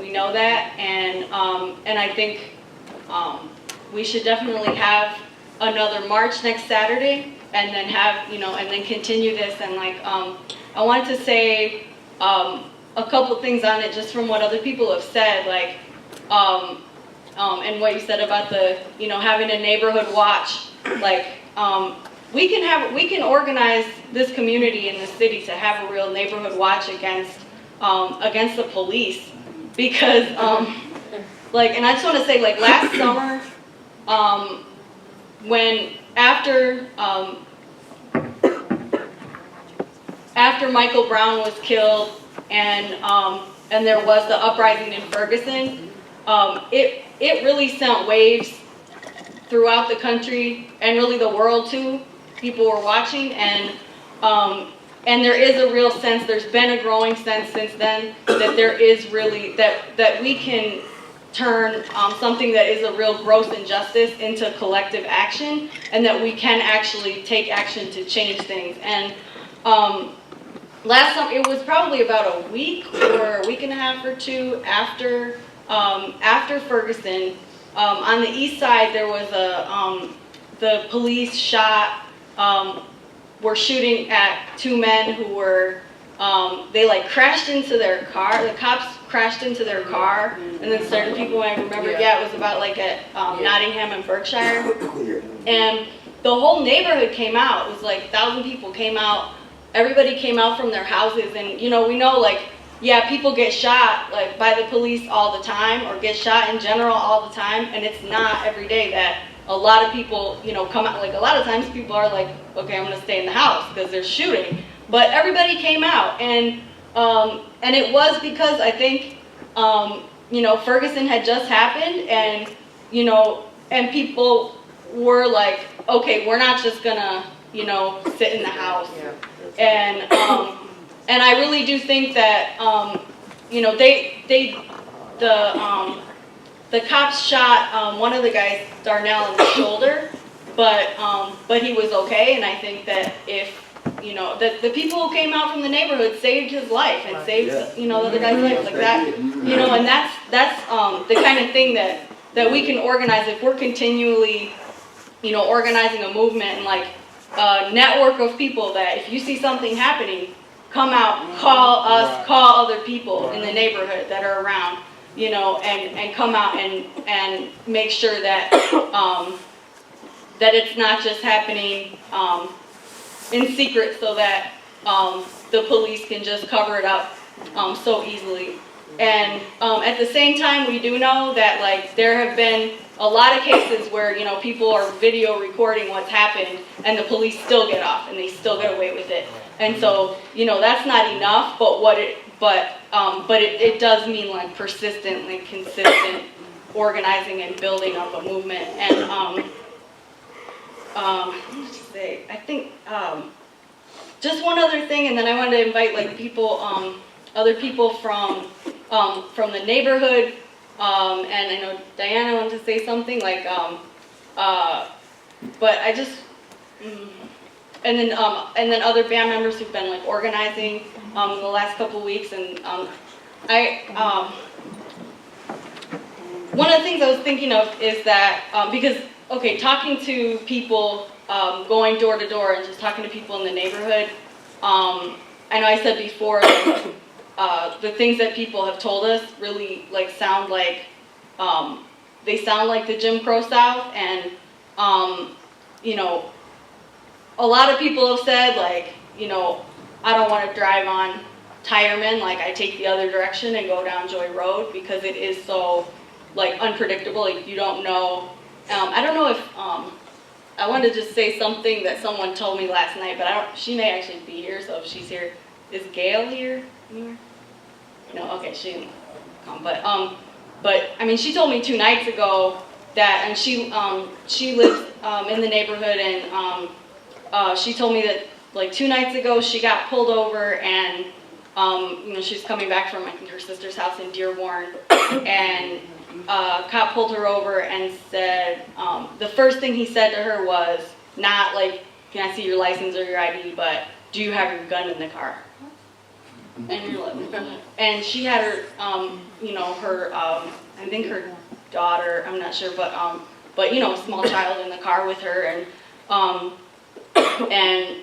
we know that, and I think we should definitely have another march next Saturday, and then and then continue this, and I wanted to say a couple things on it just from what other people have said, and what you said about the having a neighborhood watch, we can organize this community in the city to have a real neighborhood watch against the police, because and I just want to say, last summer, when after Michael Brown was killed and there was the uprising in Ferguson, it really sent waves throughout the country and really the world too. People were watching, and and there is a real sense, there's been a growing sense since then, that there is really, that we can turn something that is a real gross injustice into collective action, and that we can actually take action to change things. And last summer, it was probably about a week or a week and a half or two after Ferguson, on the east side there was the police were shooting at two men who were, they like crashed into their car. The cops crashed into their car, and then certain people might remember, it was about like at Nottingham and Berkshire. And the whole neighborhood came out. It was like 1,000 people came out. Everybody came out from their houses, and we know like, people get shot like by the police all the time, or get shot in general all the time, and it's not every day that a lot of people, come out. Like a lot of times people are like, okay, I'm gonna stay in the house because they're shooting. But everybody came out, and it was because I think, Ferguson had just happened, and and people were like, okay, we're not just gonna, sit in the house. And I really do think that, the cops shot one of the guys, Darnell, in the shoulder, but he was okay. And I think that if, the people who came out from the neighborhood saved his life and saved, the other guy's life, like that, and that's the kind of thing that we can organize if we're continually, organizing a movement and like a network of people that if you see something happening, come out, call us, call other people in the neighborhood that are around, and come out and make sure that that it's not just happening in secret, so that the police can just cover it up so easily. And at the same time, we do know that like there have been a lot of cases where people are video recording what's happened, and the police still get off and they still get away with it. And so that's not enough, but it does mean like persistent, like consistent organizing and building up a movement. And I think just one other thing, and then I wanted to invite like people, other people from the neighborhood. And I know Diana wanted to say something like, but I just, and then other band members who've been like organizing in the last couple of weeks. And one of the things I was thinking of is that because talking to people, going door to door and just talking to people in the neighborhood. I know I said before. The things that people have told us really like sound like they sound like the Jim Crow South, and a lot of people have said like I don't want to drive on Tireman, like I take the other direction and go down Joy Road because it is so like unpredictable. Like you don't know. I don't know if I wanted to just say something that someone told me last night, but she may actually be here, so if she's here, is Gail here anywhere? No, okay, she didn't come, but I mean, she told me 2 nights ago that, and she lives in the neighborhood, and she told me that like 2 nights ago she got pulled over, and she's coming back from I think her sister's house in Dearborn, and a cop pulled her over and said the first thing he said to her was not like, can I see your license or your ID, but do you have your gun in the car? And you're like, and she had her, her, I think her daughter, I'm not sure, but a small child in the car with her, and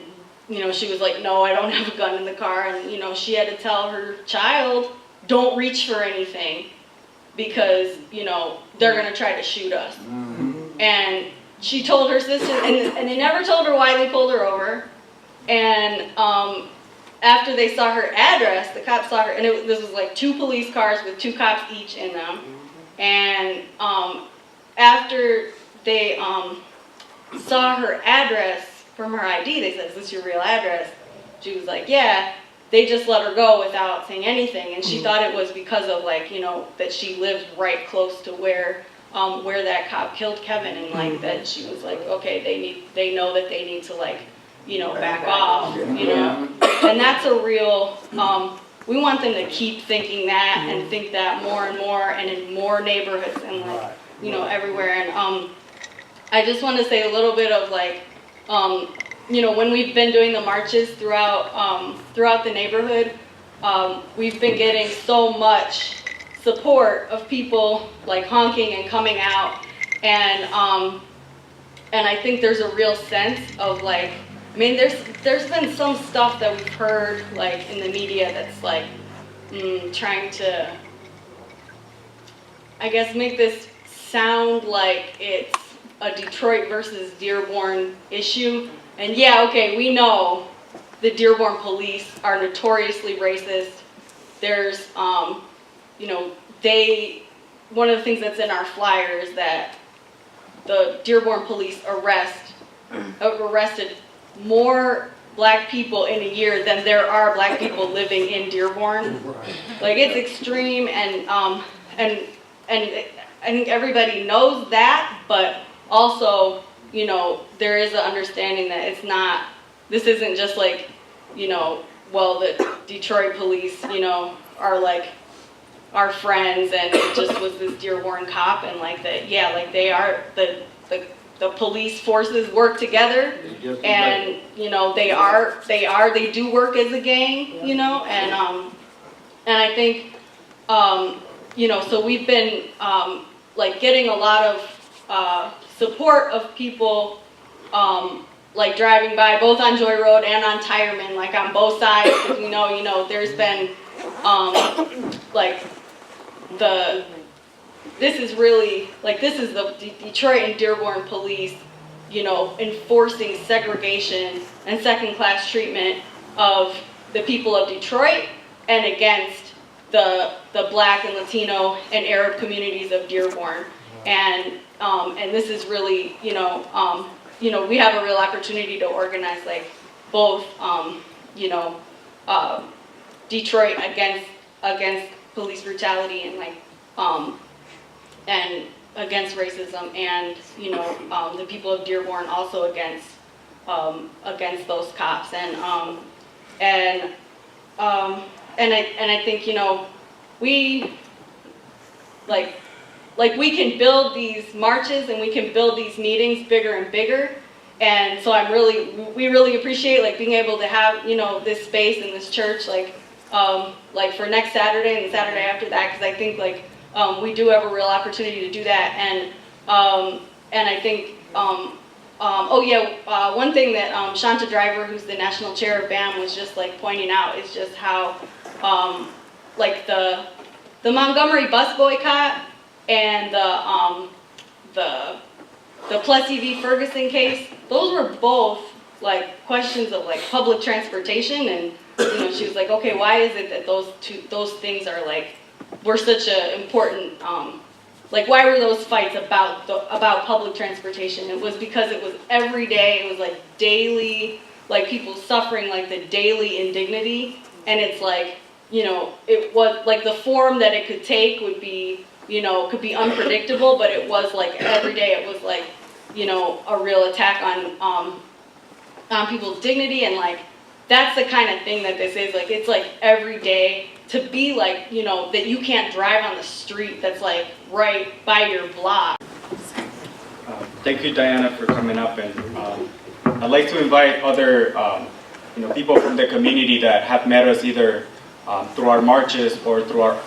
she was like, no, I don't have a gun in the car, and she had to tell her child, don't reach for anything, because they're gonna try to shoot us. Mm-hmm. And she told her sister, and they never told her why they pulled her over, and after they saw her address, the cops saw her, and this was like 2 police cars with 2 cops each in them. And after they saw her address from her ID, they said, is this your real address? She was like, yeah. They just let her go without saying anything. And she thought it was because of like, that she lived right close to where that cop killed Kevin. And like that she was like, okay, they know that they need to like, back off, and that's a real, we want them to keep thinking that and think that more and more and in more neighborhoods and everywhere. And I just want to say a little bit of when we've been doing the marches throughout the neighborhood, we've been getting so much support of people honking and coming out, and I think there's a real sense of there's been some stuff that we've heard in the media that's trying to, I guess, make this sound like it's a Detroit versus Dearborn issue. And yeah, okay, we know the Dearborn police are notoriously racist. There's, one of the things that's in our flyer is that the Dearborn police arrested more black people in a year than there are black people living in Dearborn. It's extreme, and I think everybody knows that, but also, there is an understanding that this isn't just the Detroit police, are our friends, and it just was this Dearborn cop, and they are, the police forces work together, and, they do work as a gang, and I think, so we've been, getting a lot of, support of people driving by both on Joy Road and on Tireman, on both sides, because we know, there's been this is the Detroit and Dearborn police, enforcing segregation and second-class treatment of the people of Detroit and against the Black and Latino and Arab communities of Dearborn. And this is really, we have a real opportunity to organize both, Detroit against police brutality and against racism, and the people of Dearborn also against those cops, and I think we we can build these marches and we can build these meetings bigger and bigger, and so we really appreciate being able to have this space in this church for next Saturday and the Saturday after that, because I think we do have a real opportunity to do that, and I think one thing that Shanta Driver, who's the national chair of BAM, was just pointing out is just how the Montgomery bus boycott and the Plessy v. Ferguson case, those were both questions of public transportation, and she was okay, why is it that those things are were such a important why were those fights about public transportation? It was because it was every day, it was daily, people suffering the daily indignity, and it's it was the form that it could take would be could be unpredictable, but it was every day it was a real attack on people's dignity, and that's the kind of thing that this is. It's every day to be that you can't drive on the street that's right by your block. Thank you, Diana, for coming up, and I'd like to invite other people from the community that have met us either through our marches or through our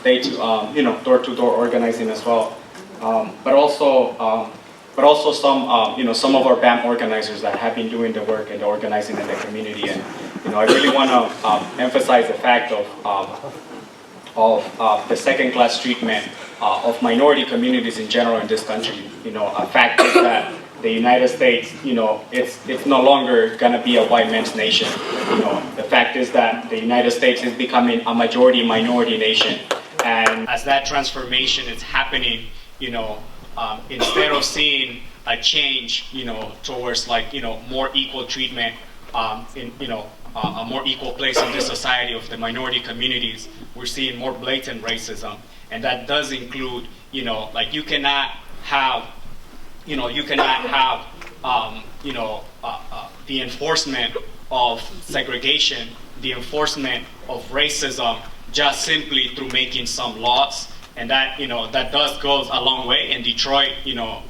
door-to-door organizing as well, but also some of our BAM organizers that have been doing the work and the organizing in the community. And I really want to emphasize the fact of the second-class treatment of minority communities in general in this country. A fact is that the United States, it's no longer going to be a white man's nation. The fact is that the United States is becoming a majority-minority nation, and as that transformation is happening, instead of seeing a change, towards more equal treatment, a more equal place in this society of the minority communities, we're seeing more blatant racism, and that does include, you cannot have the enforcement of segregation, the enforcement of racism, just simply through making some laws. And that, that goes a long way. And Detroit,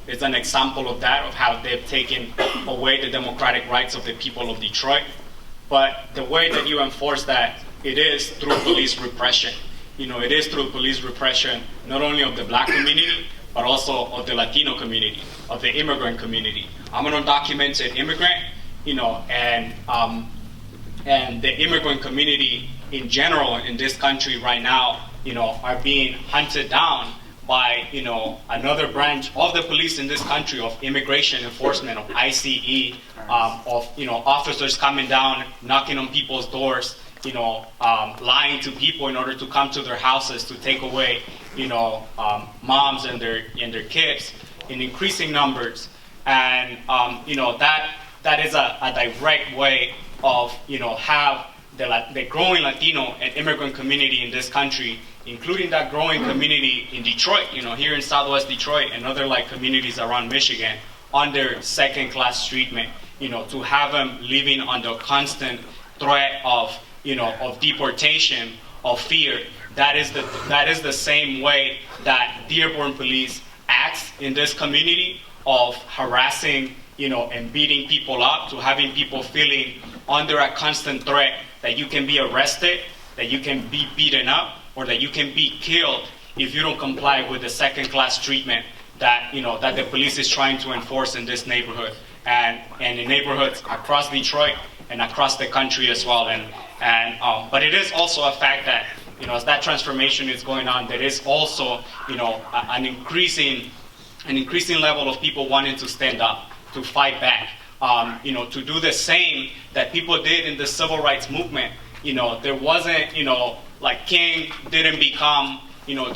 is an example of that, of how they've taken away the democratic rights of the people of Detroit. But the way that you enforce that, it is through police repression. It is through police repression, not only of the black community, but also of the Latino community, of the immigrant community. I'm an undocumented immigrant, and the immigrant community in general in this country right now, are being hunted down by, another branch of the police in this country, of immigration enforcement, of ICE, of, officers coming down, knocking on people's doors, lying to people in order to come to their houses to take away, moms and their kids in increasing numbers. And, that is a direct way of, have the growing Latino and immigrant community in this country, including that growing community in Detroit, here in Southwest Detroit and other communities around Michigan, under second-class treatment, to have them living under constant threat of, of deportation, of fear. That is the same way that Dearborn police acts in this community, of harassing, and beating people up, to having people feeling under a constant threat that you can be arrested, that you can be beaten up, or that you can be killed if you don't comply with the second-class treatment that, that the police is trying to enforce in this neighborhood, and in neighborhoods across Detroit and across the country as well. But it is also a fact that, as that transformation is going on, there is also, an increasing level of people wanting to stand up, to fight back, to do the same that people did in the civil rights movement. There wasn't, King didn't become,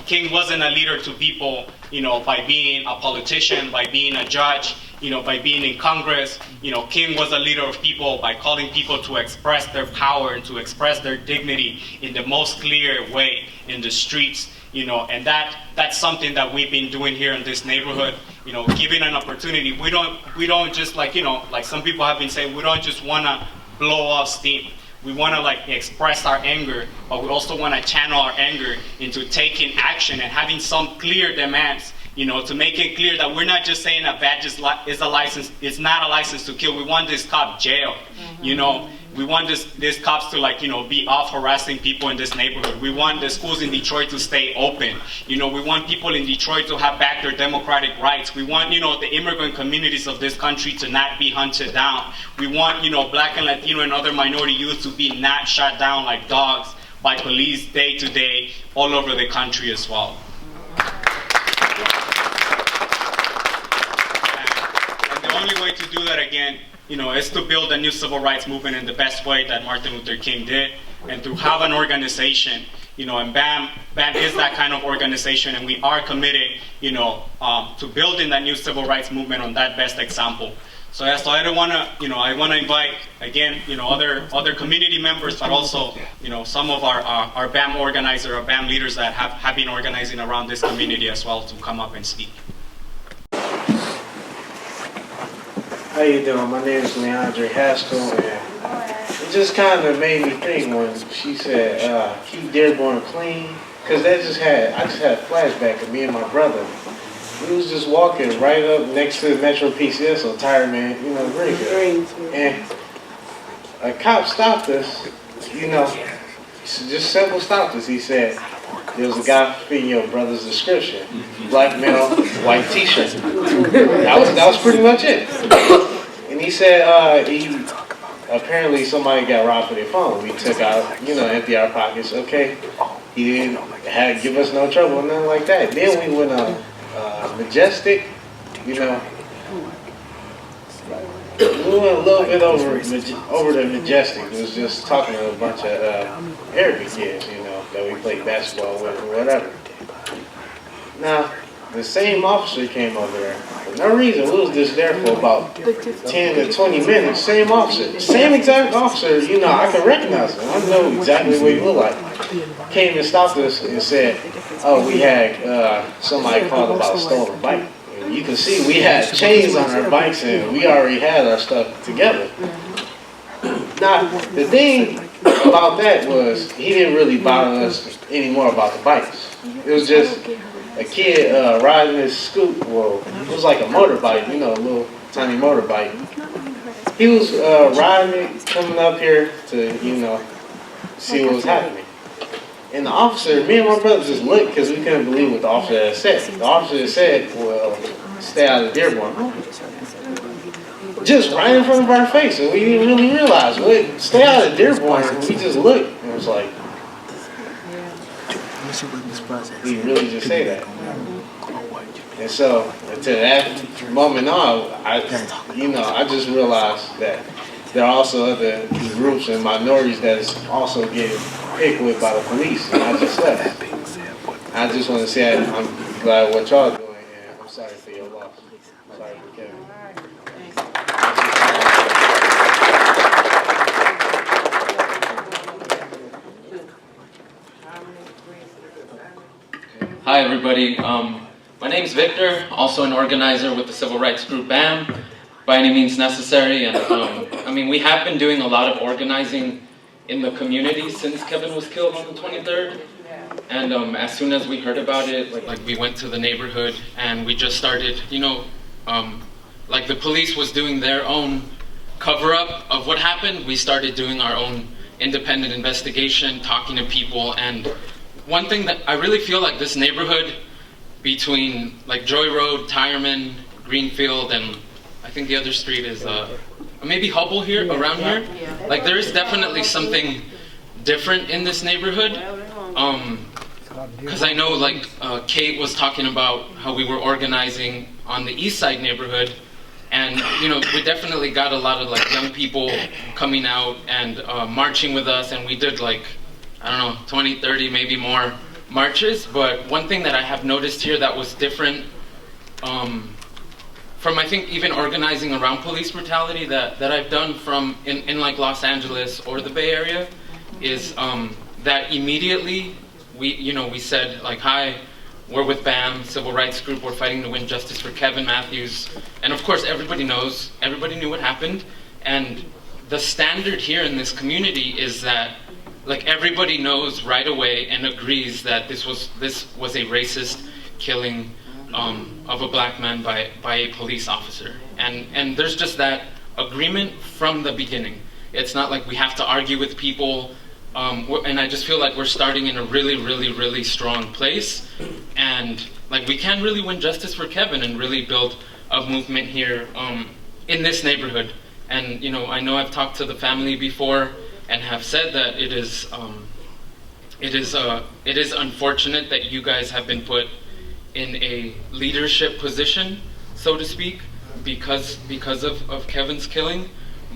King wasn't a leader to people, by being a politician, by being a judge, by being in Congress. King was a leader of people by calling people to express their power and to express their dignity in the most clear way in the streets. And that's something that we've been doing here in this neighborhood. Giving an opportunity. We don't just like some people have been saying, we don't just want to blow off steam. We want to express our anger, but we also want to channel our anger into taking action and having some clear demands, to make it clear that we're not just saying a badge is a license, it's not a license to kill. We want this cop jailed, We want this cops to be off harassing people in this neighborhood. We want the schools in Detroit to stay open. We want people in Detroit to have back their democratic rights. We want, the immigrant communities of this country to not be hunted down. We want, black and Latino and other minority youth to be not shot down like dogs by police day to day all over the country as well. And the only way to do that again, is to build a new civil rights movement in the best way that Martin Luther King did, and to have an organization, and BAM is that kind of organization, and we are committed, to building that new civil rights movement on that best example. So I don't want to, I want to invite again, other community members, but also, some of our BAM organizers, our BAM leaders that have been organizing around this community as well, to come up and speak. How you doing? My name is Leandre Haskell, and it just kind of made me think when she said, keep Dearborn clean, because I just had a flashback of me and my brother. We was just walking right up next to the Metro PCS on Tire Man, Greenfield. And a cop stopped us, just simple stopped us. He said, there was a guy fitting your brother's description. Black male, white t-shirt. That was pretty much it. And he said apparently somebody got robbed for their phone. We took out, empty our pockets. Okay. He didn't give us no trouble, nothing like that. Then we went Majestic, We went a little bit over the Majestic. It was just talking to a bunch of Arabic kids, that we played basketball with or whatever. Now, the same officer came over there. For no reason, we was just there for about 10 to 20 minutes. Same officer. Same exact officer, I can recognize him. I know exactly what he looked like. Came and stopped us and said, oh, we had somebody called about a stolen bike. And you can see we had chains on our bikes and we already had our stuff together. Now, the thing about that was he didn't really bother us anymore about the bikes. It was just a kid riding his scoot. Well, it was like a motorbike, you know, a little tiny motorbike. He was riding it, coming up here to, you know, see what was happening. And the officer, me and my brother just looked because we couldn't believe what the officer had said. The officer said, well, stay out of Dearborn. Just right in front of our face, and we didn't really realize, wait, stay out of Dearborn. And we just looked, and it was like, did he really just say that? And so, until that moment on, I just realized that there are also other groups and minorities that is also getting picked with by the police, and I just left. I just want to say I'm glad what y'all doing, and I'm sorry for your loss. I'm sorry for Kevin. Hi everybody, my name is Victor, also an organizer with the civil rights group BAM, by any means necessary. And I mean, we have been doing a lot of organizing in the community since Kevin was killed on the 23rd. And as soon as we heard about it, like we went to the neighborhood and we just started, you know, like the police was doing their own cover-up of what happened. We started doing our own independent investigation, talking to people. And one thing that I really feel like this neighborhood between like Joy Road, Tireman, Greenfield, and I think the other street is maybe Hubble here, around here. Like there is definitely something different in this neighborhood. Because I know like Kate was talking about how we were organizing on the East Side neighborhood. And you know, we definitely got a lot of like young people coming out and marching with us, and we did like, I don't know, 20, 30, maybe more marches. But one thing that I have noticed here that was different from I think even organizing around police brutality that I've done from in like Los Angeles or the Bay Area is that immediately we said like, hi, we're with BAM, civil rights group, we're fighting to win justice for Kevin Matthews. And of course everybody knew what happened. And the standard here in this community is that like everybody knows right away and agrees that this was a racist killing of a black man by a police officer. And there's just that agreement from the beginning. It's not like we have to argue with people. And I just feel like we're starting in a really, really, really strong place. And like we can really win justice for Kevin and really build a movement here in this neighborhood. And you know, I know I've talked to the family before and have said that it is unfortunate that you guys have been put in a leadership position, so to speak, because of Kevin's killing.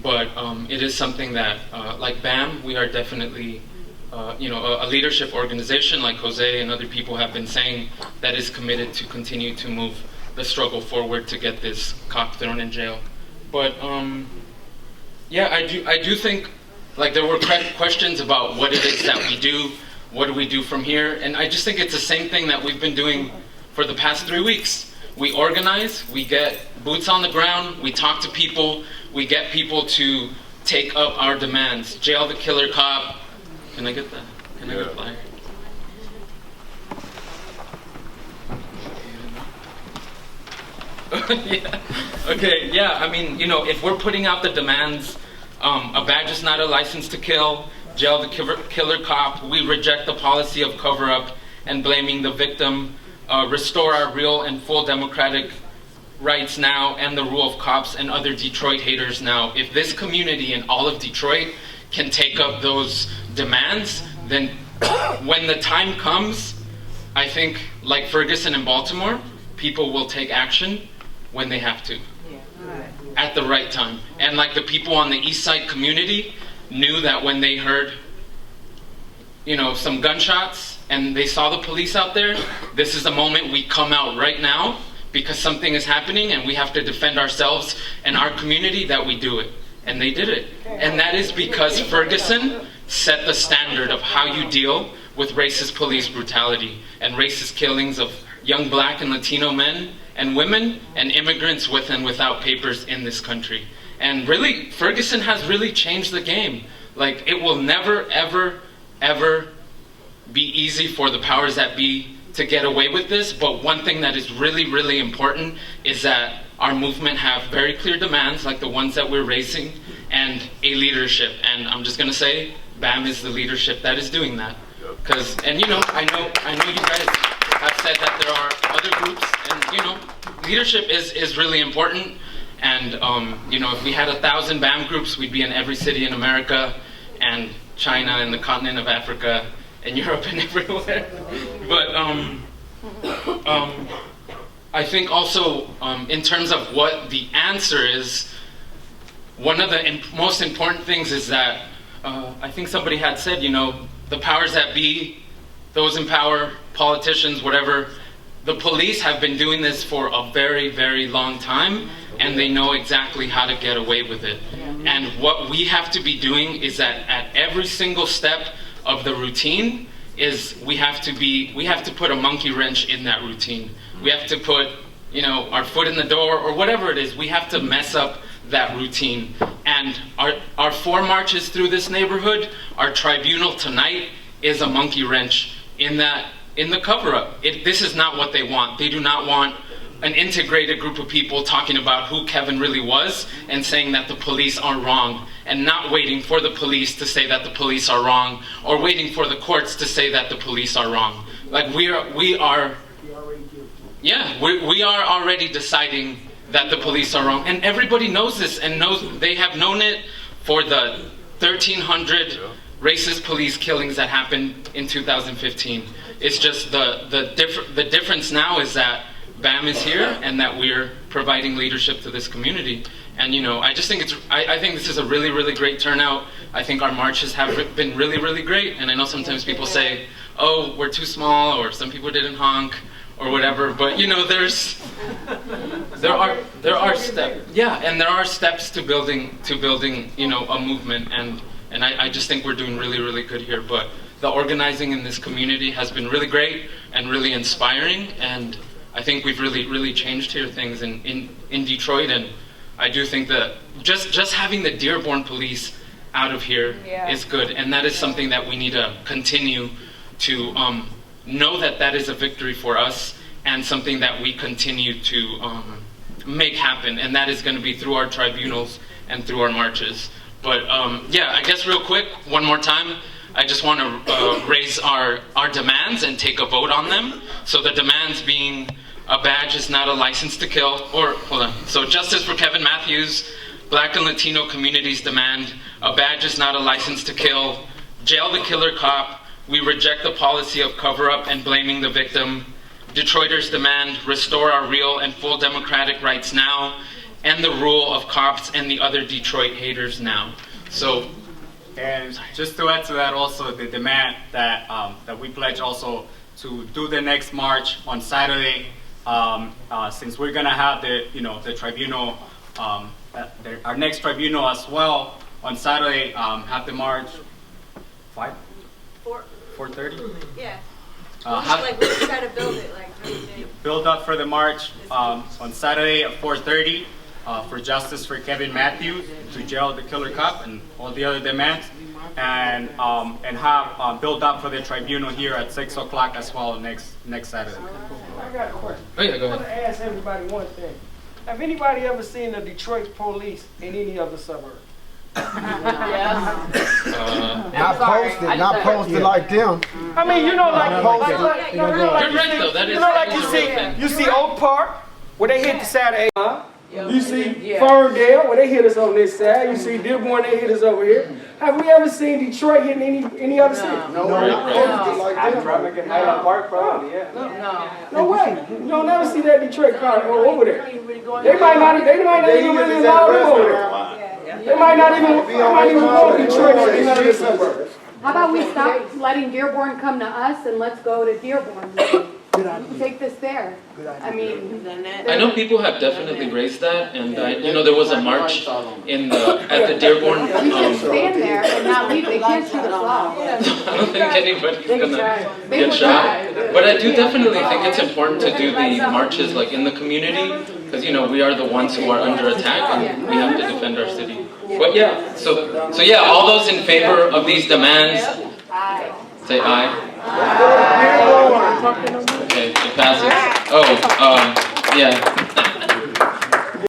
But it is something that, like BAM, we are definitely, a leadership organization, like Jose and other people have been saying, that is committed to continue to move the struggle forward to get this cop thrown in jail. But yeah, I do think, like there were questions about what it is that we do, what do we do from here, and I just think it's the same thing that we've been doing for the past 3 weeks. We organize, we get boots on the ground, we talk to people, we get people to take up our demands. Jail the killer cop. Can I get that? Can I get a flyer? Yeah. Okay, yeah, I mean, you know, if we're putting out the demands, a badge is not a license to kill, jail the killer cop, we reject the policy of cover-up and blaming the victim, restore our real and full democratic rights now, and the rule of cops and other Detroit haters now. If this community and all of Detroit can take up those demands, then when the time comes, I think, like Ferguson and Baltimore, people will take action when they have to, at the right time. And like the people on the East Side community knew that when they heard, you know, some gunshots and they saw the police out there, this is the moment we come out right now, because something is happening and we have to defend ourselves and our community, that we do it. And they did it. And that is because Ferguson set the standard of how you deal with racist police brutality and racist killings of young black and Latino men and women and immigrants with and without papers in this country. And really, Ferguson has really changed the game. Like, it will never, ever, ever be easy for the powers that be to get away with this, but one thing that is really, really important is that our movement have very clear demands, like the ones that we're raising, and a leadership. And I'm just gonna say, BAM is the leadership that is doing that. And you know, I know you guys have said that there are other groups, and you know, leadership is really important. And you know, if we had 1,000 BAM groups, we'd be in every city in America, and China, and the continent of Africa, and Europe, and everywhere. But I think also in terms of what the answer is, one of the most important things is that I think somebody had said, you know, the powers that be, those in power, politicians, whatever, the police have been doing this for a very, very long time, and they know exactly how to get away with it. And what we have to be doing is that at every single step of the routine is we have to put a monkey wrench in that routine. We have to put, you know, our foot in the door, or whatever it is. We have to mess up that routine. And our 4 marches through this neighborhood, our tribunal tonight is a monkey wrench in the cover-up. This is not what they want. They do not want an integrated group of people talking about who Kevin really was and saying that the police are wrong, and not waiting for the police to say that the police are wrong, or waiting for the courts to say that the police are wrong. Like, we are already deciding that the police are wrong, and everybody knows this, and they have known it for the 1,300 racist police killings that happened in 2015. It's just the difference now is that BAM is here, and that we're providing leadership to this community. And you know, I just think I think this is a really, really great turnout. I think our marches have been really, really great. And I know sometimes people say, "Oh, we're too small," or some people didn't honk, or whatever. But you know, there are steps. Yeah, and there are steps to building you know, a movement. And I just think we're doing really, really good here. But the organizing in this community has been really great and really inspiring. And I think we've really, really changed here things in Detroit, and I do think that just having the Dearborn police out of here is good, and that is something that we need to continue to know that is a victory for us, and something that we continue to make happen, and that is going to be through our tribunals and through our marches. But yeah, I guess real quick, one more time, I just want to raise our demands and take a vote on them. So the demands being, a badge is not a license to kill, or hold on. So justice for Kevin Matthews, Black and Latino communities demand, a badge is not a license to kill, jail the killer cop, we reject the policy of cover-up and blaming the victim, Detroiters demand, restore our real and full democratic rights now, and the rule of cops and the other Detroit haters now. So, and just to add to that, also the demand that that we pledge also to do the next march on Saturday, since we're gonna have the tribunal, our next tribunal as well on Saturday. Have the march 4:30. Yeah. We try to build it build up for the march on Saturday at 4:30. For justice for Kevin Matthews, to jail the killer cop, and all the other demands, and have build up for the tribunal here at 6 o'clock as well next Saturday. I got a question. Oh yeah, go ahead. I want to ask everybody one thing. Have anybody ever seen the Detroit police in any other suburb? Not posted like them. I mean, you know, like You're right though. That is. You know, like you see Oak Park where they hit the side of You see Ferndale, where they hit us on this side. You see Dearborn, they hit us over here. Have we ever seen Detroit hitting any other city? No. No way. You don't never see that Detroit car over there. They might not even really allow them over there. They might not even want Detroit in none of the suburbs. How about we stop letting Dearborn come to us and let's go to Dearborn? Take this there. I mean, I know people have definitely raised that, and you know, there was a march at the Dearborn. We can stand there and not leave. They can't shoot us off. I don't think anybody's gonna get shot. But I do definitely think it's important to do the marches like in the community, because you know we are the ones who are under attack and we have to defend our city. But yeah, so yeah, all those in favor of these demands, say aye. Okay, it passes. Oh, yeah.